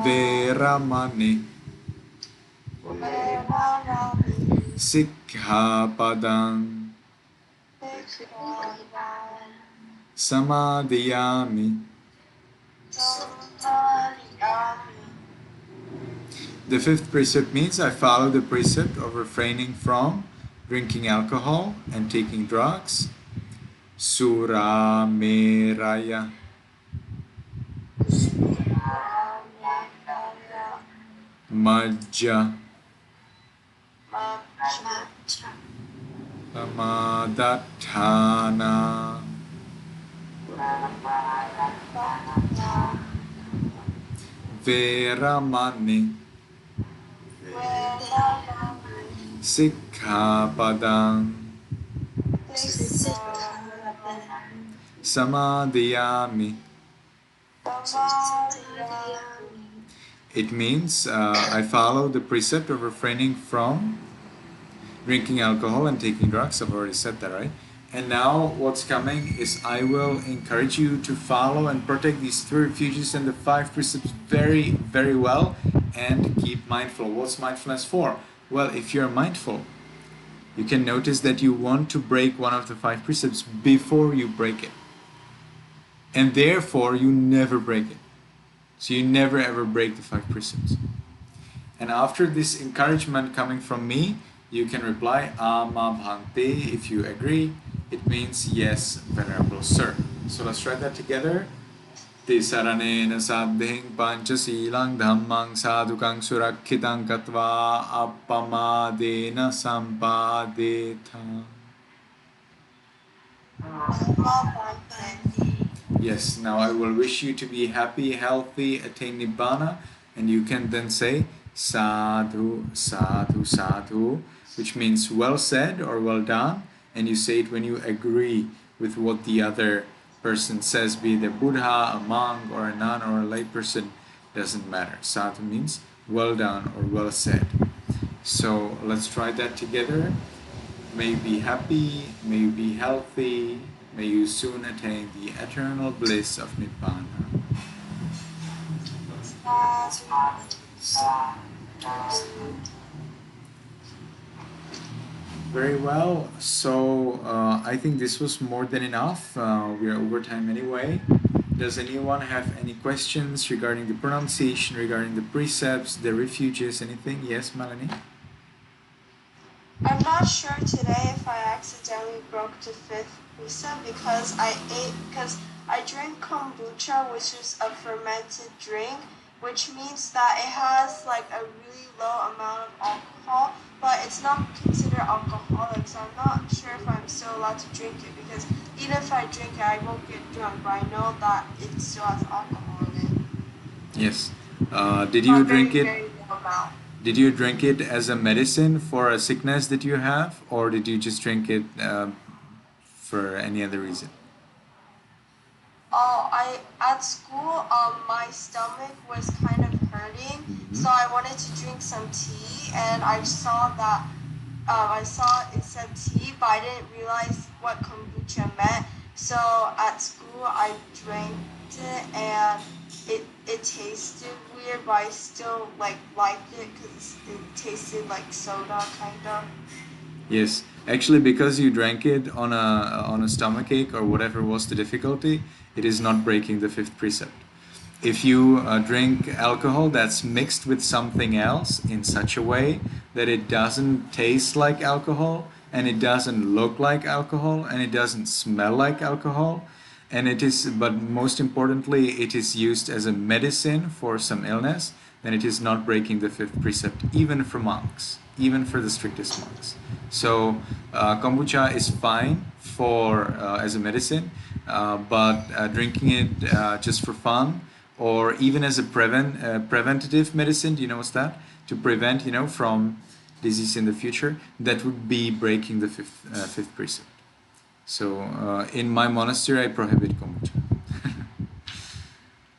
Veramani. Sikkhapadang Samadhiyami. The fifth precept means I follow the precept of refraining from drinking alcohol and taking drugs. Sura meraya. Majja. Samadatthana. Veramani. Sikkhapadang Samadhiyami. It means I follow the precept of refraining from drinking alcohol and taking drugs. I've already said that, right? And now what's coming is I will encourage you to follow and protect these 3 refuges and the 5 precepts very, very well, and keep mindful. What's mindfulness for? Well, if you're mindful, you can notice that you want to break one of the 5 precepts before you break it. And therefore, you never break it. So you never ever break the 5 precepts. And after this encouragement coming from me, you can reply Ama Bhante if you agree. It means yes, Venerable Sir. So let's try that together. Tisaranena saddhing panchasilang dhammang sadhukang surakkhitam katva appamadena sampadetha. Yes, now I will wish you to be happy, healthy, attain Nibbana, and you can then say Sadhu, Sadhu, Sadhu, which means well said or well done, and you say it when you agree with what the other person says, be it a Buddha, a monk, or a nun, or a lay person, doesn't matter. Sadhu means well done or well said. So let's try that together. May you be happy, may you be healthy, may you soon attain the eternal bliss of Nibbana. Very well. So I think this was more than enough. We are over time anyway. Does anyone have any questions regarding the pronunciation, regarding the precepts, the refuges, anything? Yes, Melanie? I'm not sure today if I accidentally broke the 5th precept because I drank kombucha, which is a fermented drink, which means that it has like a really low amount of alcohol, but it's not considered alcoholic, so I'm not sure if I'm still allowed to drink it, because even if I drink it, I won't get drunk, but I know that it still has alcohol in it. Yes. Did you drink it? Very low amount. Did you drink it as a medicine for a sickness that you have, or did you just drink it for any other reason? At school, my stomach was kind of hurting, so I wanted to drink some tea, and I saw that it said tea, but I didn't realize what kombucha meant. So at school, I drank it, and it tasted weird, but I still liked it because it tasted like soda, kind of. Yes, actually, because you drank it on a stomachache or whatever was the difficulty, it is not breaking the 5th precept. If you drink alcohol that's mixed with something else in such a way that it doesn't taste like alcohol, and it doesn't look like alcohol, and it doesn't smell like alcohol, but most importantly, it is used as a medicine for some illness, then it is not breaking the 5th precept, even for monks, even for the strictest monks. So kombucha is fine for as a medicine, but drinking it just for fun, or even as a preventative medicine, do you know what's that? To prevent, from disease in the future, that would be breaking the 5th precept. So in my monastery, I prohibit kombucha.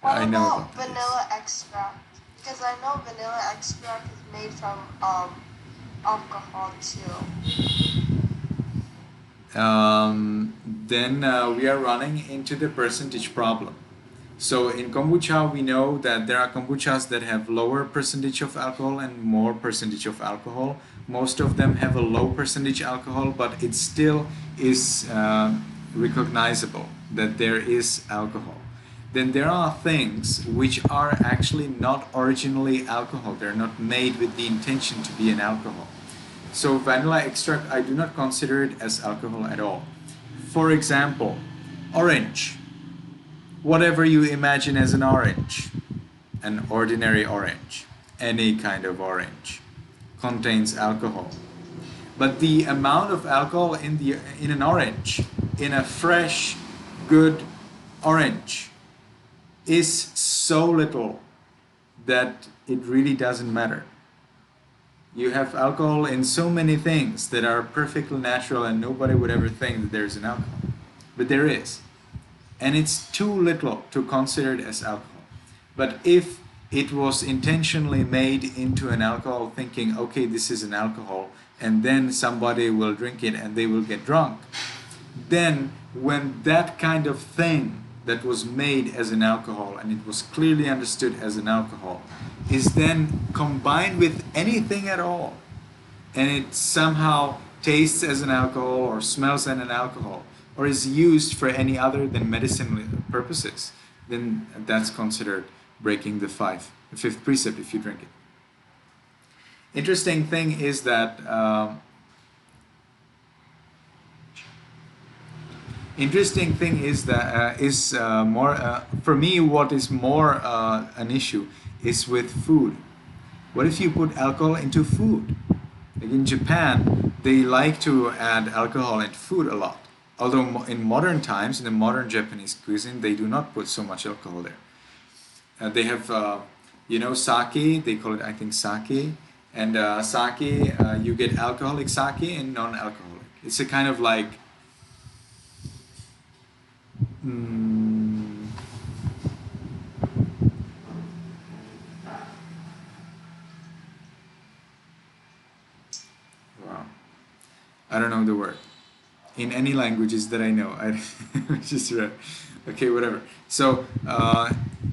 What about vanilla extract? Because I know vanilla extract is made from alcohol too. Then we are running into the percentage problem. So in kombucha, we know that there are kombuchas that have lower percentage of alcohol and more percentage of alcohol, Most of them have a low percentage alcohol, but it still is recognizable that there is alcohol. Then there are things which are actually not originally alcohol. They're not made with the intention to be an alcohol. So vanilla extract, I do not consider it as alcohol at all. For example, orange. Whatever you imagine as an orange, an ordinary orange, any kind of orange, contains alcohol. But the amount of alcohol in an orange, in a fresh, good orange, is so little that it really doesn't matter. You have alcohol in so many things that are perfectly natural and nobody would ever think that there's an alcohol. But there is. And it's too little to consider it as alcohol. But if it was intentionally made into an alcohol thinking, okay, this is an alcohol, and then somebody will drink it and they will get drunk, then when that kind of thing that was made as an alcohol and it was clearly understood as an alcohol is then combined with anything at all, and it somehow tastes as an alcohol or smells as an alcohol or is used for any other than medicinal purposes, then that's considered breaking the fifth precept if you drink it. Interesting thing is that for me what is more an issue is with food. What if you put alcohol into food? Like in Japan, they like to add alcohol into food a lot. Although in modern times, in the modern Japanese cuisine, they do not put so much alcohol there. They have, sake, they call it, I think, sake. And sake, you get alcoholic sake and non-alcoholic. It's a kind of like, wow, I don't know the word. In any languages that I know, just read. Okay, whatever. So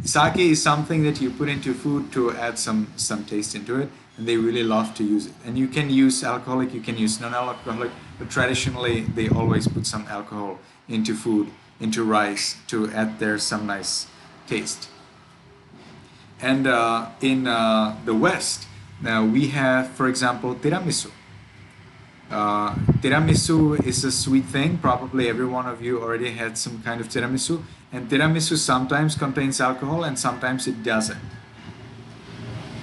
sake is something that you put into food to add some taste into it, and they really love to use it. And you can use alcoholic, you can use non-alcoholic, but traditionally they always put some alcohol into food, into rice, to add there some nice taste. And in the West, now we have, for example, tiramisu. Tiramisu is a sweet thing. Probably every one of you already had some kind of tiramisu. And tiramisu sometimes contains alcohol and sometimes it doesn't.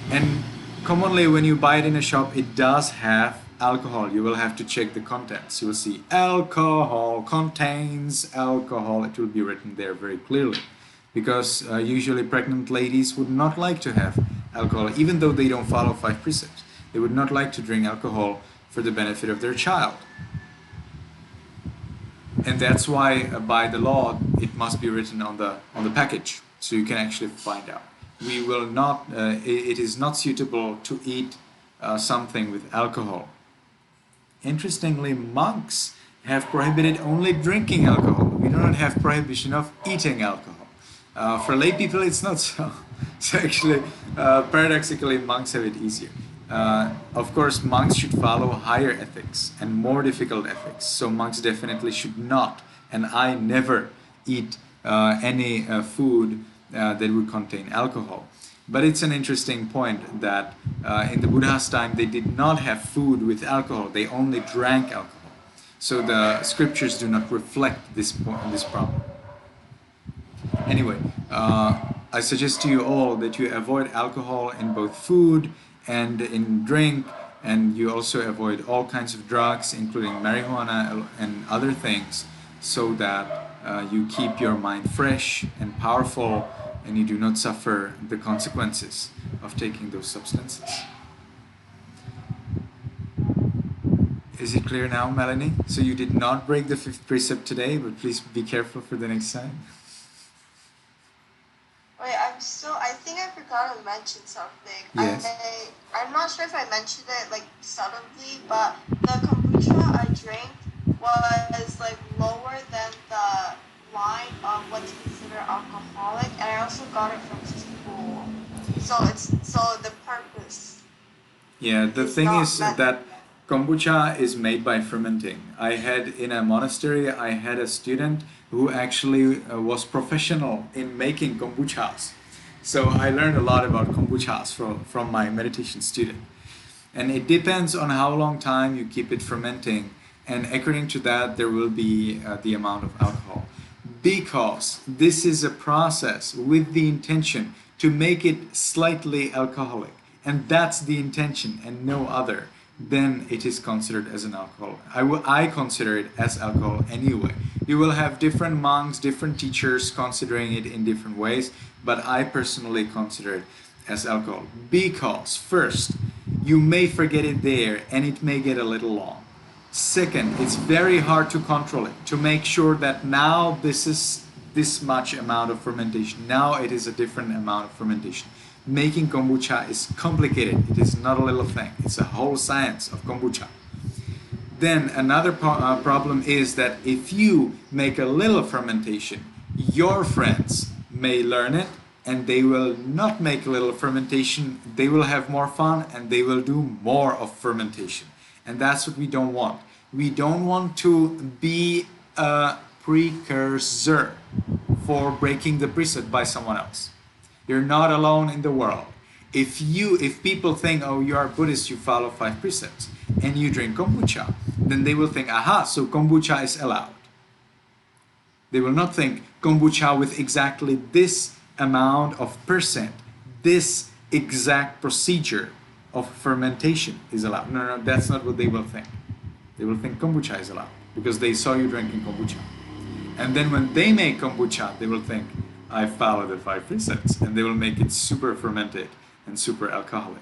And commonly when you buy it in a shop, it does have alcohol. You will have to check the contents. You will see alcohol contains alcohol. It will be written there very clearly. Because usually pregnant ladies would not like to have alcohol, even though they don't follow 5 precepts. They would not like to drink alcohol for the benefit of their child. And that's why by the law it must be written on the package, so you can actually find out. We will not, it is not suitable to eat something with alcohol. Interestingly, monks have prohibited only drinking alcohol. We do not have prohibition of eating alcohol. For lay people it's not so. So actually, paradoxically, monks have it easier. Of course, monks should follow higher ethics and more difficult ethics. So monks definitely should not, and I never eat any food that would contain alcohol. But it's an interesting point that in the Buddha's time they did not have food with alcohol. They only drank alcohol. So the scriptures do not reflect this problem. Anyway, I suggest to you all that you avoid alcohol in both food and in drink, and you also avoid all kinds of drugs, including marijuana and other things, so that you keep your mind fresh and powerful and you do not suffer the consequences of taking those substances. Is it clear now, Melanie? So you did not break the 5th precept today, but please be careful for the next time. Wait, I think I forgot to mention something. Yes. I'm not sure if I mentioned it like suddenly, but the kombucha I drank was like lower than the line of what's considered alcoholic, and I also got it from school. So the purpose. Yeah, the thing is that Kombucha is made by fermenting. I had in a monastery, I had a student who actually was professional in making kombuchas. So I learned a lot about kombuchas from my meditation student. And it depends on how long time you keep it fermenting. And according to that, there will be the amount of alcohol. Because this is a process with the intention to make it slightly alcoholic. And that's the intention and no other. Then it is considered as an alcohol. I consider it as alcohol anyway. You will have different monks, different teachers considering it in different ways, but I personally consider it as alcohol. Because first, you may forget it there and it may get a little long. Second, it's very hard to control it, to make sure that now this is this much amount of fermentation. Now it is a different amount of fermentation. Making kombucha is complicated. It is not a little thing. It's a whole science of kombucha. Then another problem is that if you make a little fermentation, your friends may learn it and they will not make a little fermentation. They will have more fun and they will do more of fermentation. And that's what we don't want. We don't want to be a precursor for breaking the precept by someone else. You're not alone in the world. If people think, oh, you are Buddhist, you follow 5 precepts, and you drink kombucha, then they will think, aha, so kombucha is allowed. They will not think kombucha with exactly this amount of percent, this exact procedure of fermentation is allowed. No, that's not what they will think. They will think kombucha is allowed because they saw you drinking kombucha. And then when they make kombucha, they will think, I follow the 5 precepts, and they will make it super fermented and super alcoholic.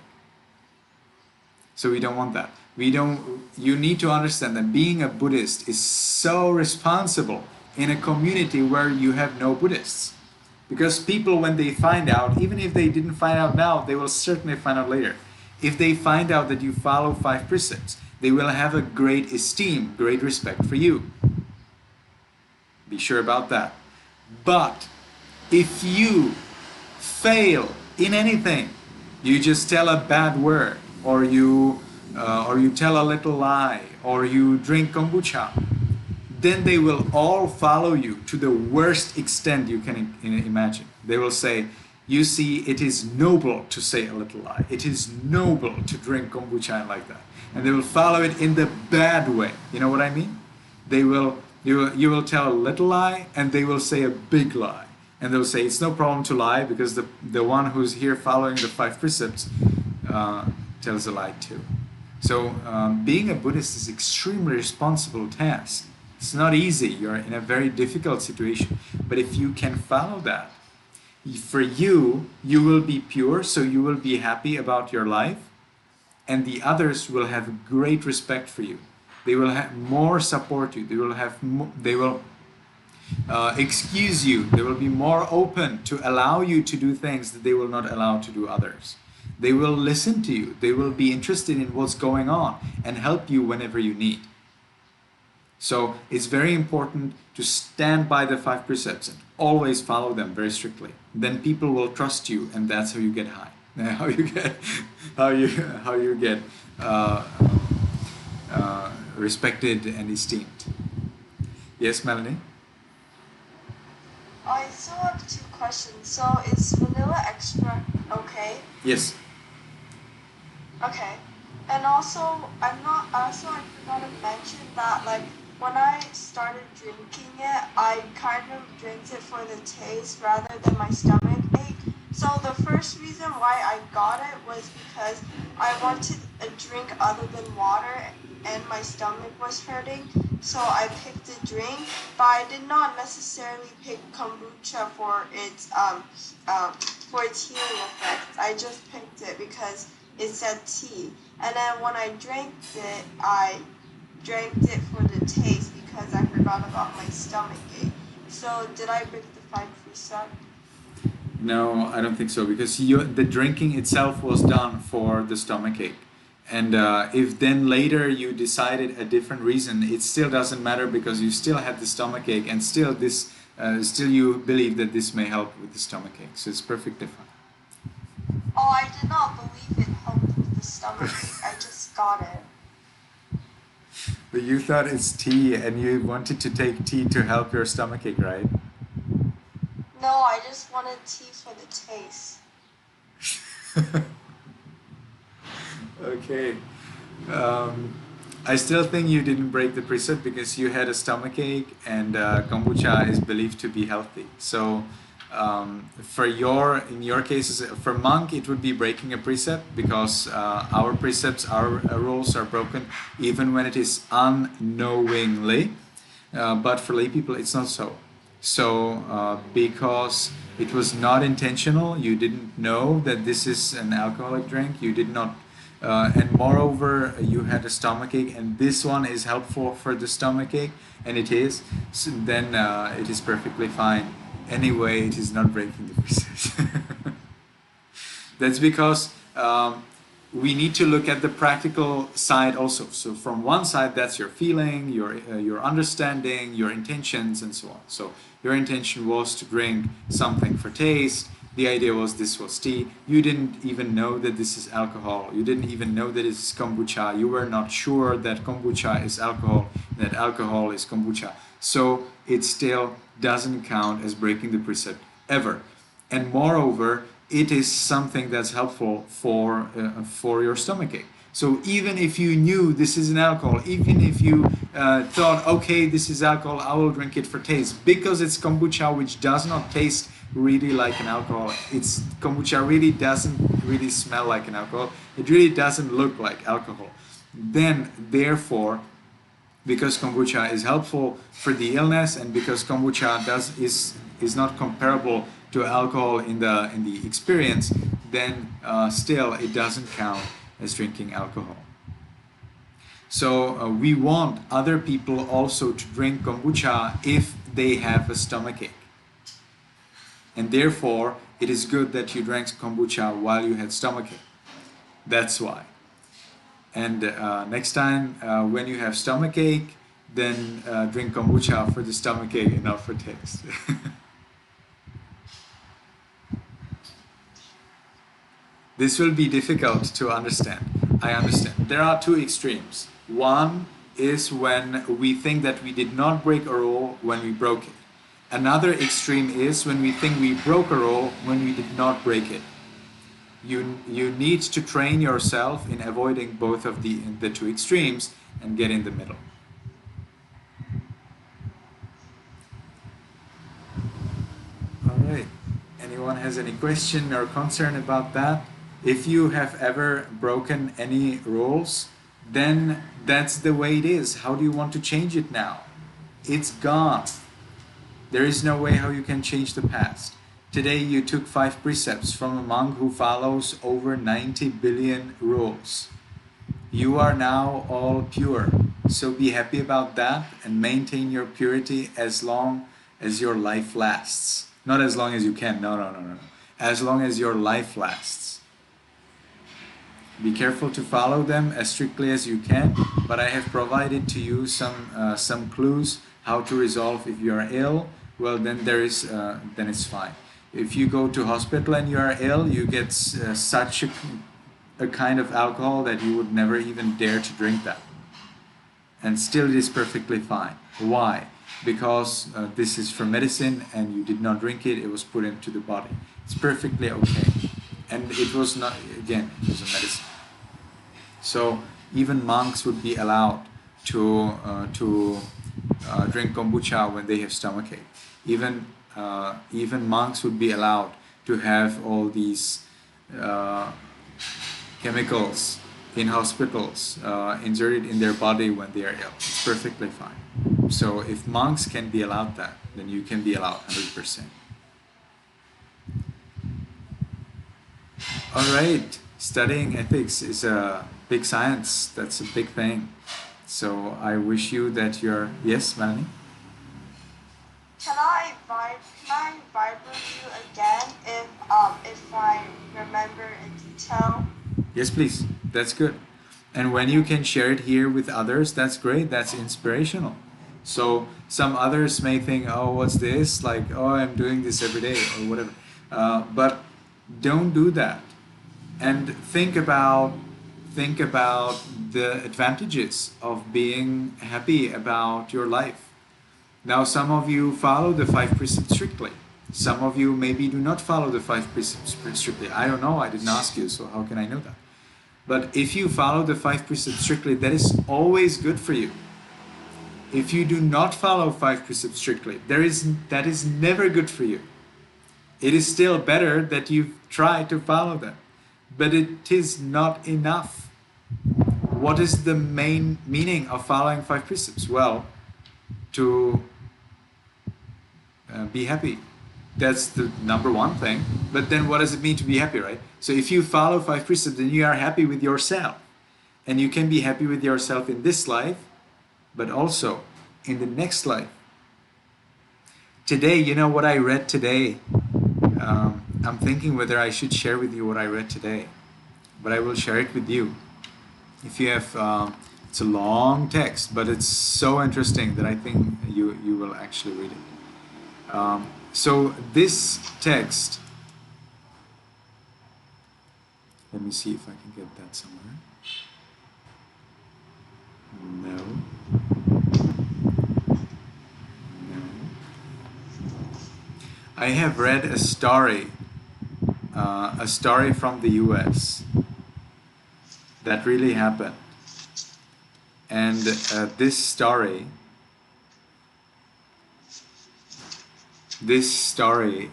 So we don't want that. You need to understand that being a Buddhist is so responsible in a community where you have no Buddhists. Because people, when they find out, even if they didn't find out now, they will certainly find out later. If they find out that you follow 5 precepts, they will have a great esteem, great respect for you. Be sure about that. But if you fail in anything, you just tell a bad word, or you tell a little lie, or you drink kombucha, then they will all follow you to the worst extent you can imagine. They will say, you see, it is noble to say a little lie. It is noble to drink kombucha like that. And they will follow it in the bad way. You know what I mean? You will tell a little lie, and they will say a big lie. And they'll say, it's no problem to lie, because the one who's here following the 5 precepts tells a lie too. So being a Buddhist is extremely responsible task. It's not easy. You're in a very difficult situation. But if you can follow that, for you will be pure, so you will be happy about your life, and the others will have great respect for you. They will have more support you. They will excuse you. They will be more open to allow you to do things that they will not allow to do others. They will listen to you. They will be interested in what's going on and help you whenever you need. So it's very important to stand by the 5 precepts and always follow them very strictly. Then people will trust you, and that's how you get high. How you get respected and esteemed. Yes, Melanie? I still have 2 questions. So is vanilla extract okay? Yes. Okay. And also, I forgot to mention that, like, when I started drinking it, I kind of drank it for the taste rather than my stomach ache. So the first reason why I got it was because I wanted a drink other than water, and my stomach was hurting. So I picked a drink, but I did not necessarily pick kombucha for its healing effects. I just picked it because it said tea. And then when I drank it, I drank it for the taste because I forgot about my stomach ache. So did I break the 5 precepts? No, I don't think so, because the drinking itself was done for the stomach ache. And if then later you decided a different reason, it still doesn't matter, because you still had the stomach ache, and still you believe that this may help with the stomach ache. So it's perfectly fine. Oh, I did not believe it helped with the stomach ache. I just got it. But you thought it's tea and you wanted to take tea to help your stomachache, right? No, I just wanted tea for the taste. Okay. I still think you didn't break the precept because you had a stomachache and kombucha is believed to be healthy. So in your cases, for monk, it would be breaking a precept because our precepts, our rules are broken even when it is unknowingly. But for lay people, it's not so. So because it was not intentional, you didn't know that this is an alcoholic drink, you did not and moreover you had a stomachache and this one is helpful for the stomachache and it is, so then it is perfectly fine. Anyway, it is not breaking the precepts. That's because we need to look at the practical side also. So from one side, that's your feeling, your understanding, your intentions, and so on. So your intention was to drink something for taste. The idea was this was tea. You didn't even know that this is alcohol. You didn't even know that it's kombucha. You were not sure that kombucha is alcohol, that alcohol is kombucha. So it still doesn't count as breaking the precept ever. And moreover, it is something that's helpful for your stomachache. So even if you knew this is an alcohol, even if you thought, okay, this is alcohol, I will drink it for taste, because it's kombucha, which does not taste really like an alcohol. It's kombucha really doesn't really smell like an alcohol. It really doesn't look like alcohol. Then, therefore, because kombucha is helpful for the illness, and because kombucha is not comparable to alcohol in the experience, then still it doesn't count as drinking alcohol. So we want other people also to drink kombucha if they have a stomachache. And therefore, it is good that you drank kombucha while you had stomachache. That's why. And next time when you have stomachache, then drink kombucha for the stomachache and not for taste. This will be difficult to understand. I understand. There are two extremes. One is when we think that we did not break a rule when we broke it. Another extreme is when we think we broke a rule when we did not break it. You need to train yourself in avoiding both of the two extremes and get in the middle. All right. Anyone has any question or concern about that? If you have ever broken any rules, then that's the way it is. How do you want to change it now? It's gone. There is no way how you can change the past. Today you took 5 precepts from a monk who follows over 90 billion rules. You are now all pure. So be happy about that and maintain your purity as long as your life lasts. Not as long as you can, no. As long as your life lasts. Be careful to follow them as strictly as you can, but I have provided to you some clues how to resolve if you are ill. Well, then then it's fine. If you go to hospital and you are ill, you get such a kind of alcohol that you would never even dare to drink that. And still it is perfectly fine. Why? Because this is for medicine and you did not drink it, it was put into the body. It's perfectly okay. And it was not, again, it was a medicine. So even monks would be allowed to drink kombucha when they have stomachache. Even monks would be allowed to have all these chemicals in hospitals inserted in their body when they are ill. It's perfectly fine. So if monks can be allowed that, then you can be allowed 100%. All right, studying ethics is a big science. That's a big thing. So I wish you that you're... Yes, Melanie? Can I vibrate you again if I remember a detail? Yes, please. That's good. And when you can share it here with others, that's great. That's inspirational. So some others may think, oh, what's this? Like, oh, I'm doing this every day or whatever. But don't do that. And think about think about the advantages of being happy about your life. Now, some of you follow the 5 precepts strictly. Some of you maybe do not follow the 5 precepts strictly. I don't know, I didn't ask you, so how can I know that? But if you follow the 5 precepts strictly, that is always good for you. If you do not follow 5 precepts strictly, that is never good for you. It is still better that you try to follow them, but it is not enough. What is the main meaning of following 5 precepts? Well, to be happy. That's the number one thing. But then what does it mean to be happy, right? So if you follow 5 precepts, then you are happy with yourself. And you can be happy with yourself in this life, but also in the next life. Today, you know what I read today? I'm thinking whether I should share with you what I read today. But I will share it with you. If you have, it's a long text, but it's so interesting that I think you will actually read it. So this text, let me see if I can get that somewhere. No. I have read a story from the US that really happened. And this story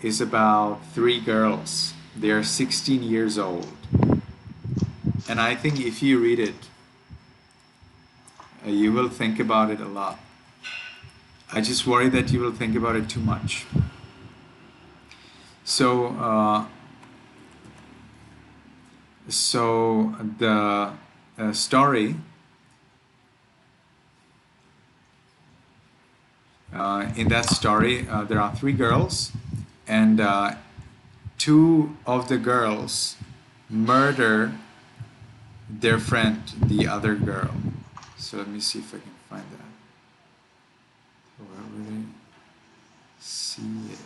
is about 3 girls. They are 16 years old. And I think if you read it, you will think about it a lot. I just worry that you will think about it too much. So the story in that story, there are 3 girls, and 2 of the girls murder their friend, the other girl. So let me see if I can find that. Where will I see it?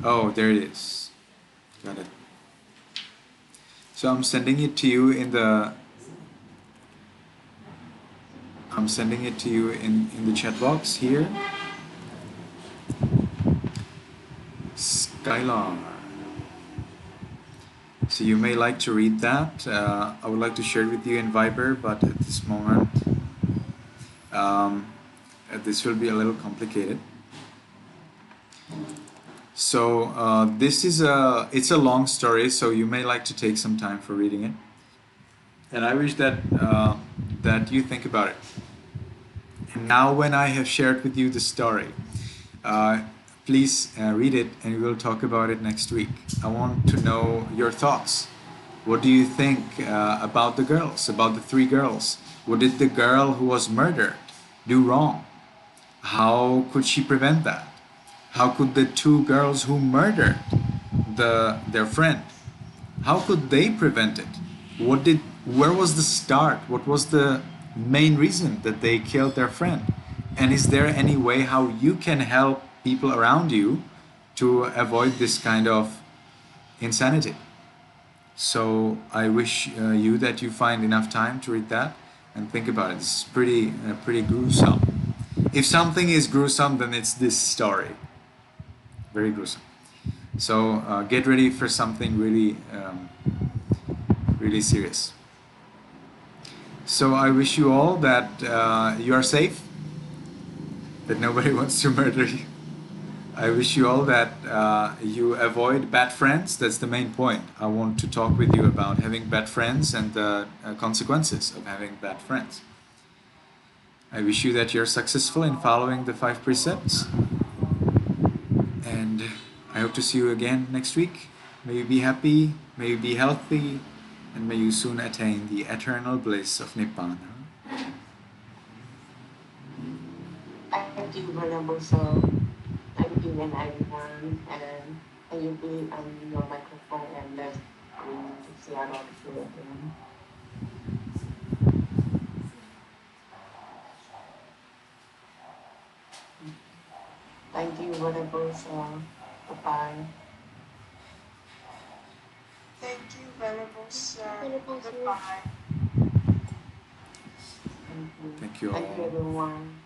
Oh, there it is. Got it. So I'm sending it to you in the chat box here. Skylar. So you may like to read that. I would like to share it with you in Viber, but at this moment, this will be a little complicated. So it's a long story, so you may like to take some time for reading it. And I wish that that you think about it. And now when I have shared with you the story, please read it and we will talk about it next week. I want to know your thoughts. What do you think about the girls, about the 3 girls? What did the girl who was murdered do wrong? How could she prevent that? How could the 2 girls who murdered their friend, how could they prevent it? Where was the start? What was the main reason that they killed their friend? And is there any way how you can help people around you to avoid this kind of insanity? So I wish you that you find enough time to read that and think about it. It's pretty gruesome. If something is gruesome, then it's this story. Very gruesome. So get ready for something really, really serious. So I wish you all that you are safe, that nobody wants to murder you. I wish you all that you avoid bad friends. That's the main point. I want to talk with you about having bad friends and the consequences of having bad friends. I wish you that you're successful in following the 5 precepts. And I hope to see you again next week. May you be happy, may you be healthy, and may you soon attain the eternal bliss of Nibbana. Thank you, Brother Busso. Thank you, and everyone. And you be on your microphone and if they are not feel again. Thank you, Venerable Sir. Bye-bye. Thank you, Venerable Sir. Venerable Sir. Goodbye. Thank you. Thank you Thank you, all. everyone.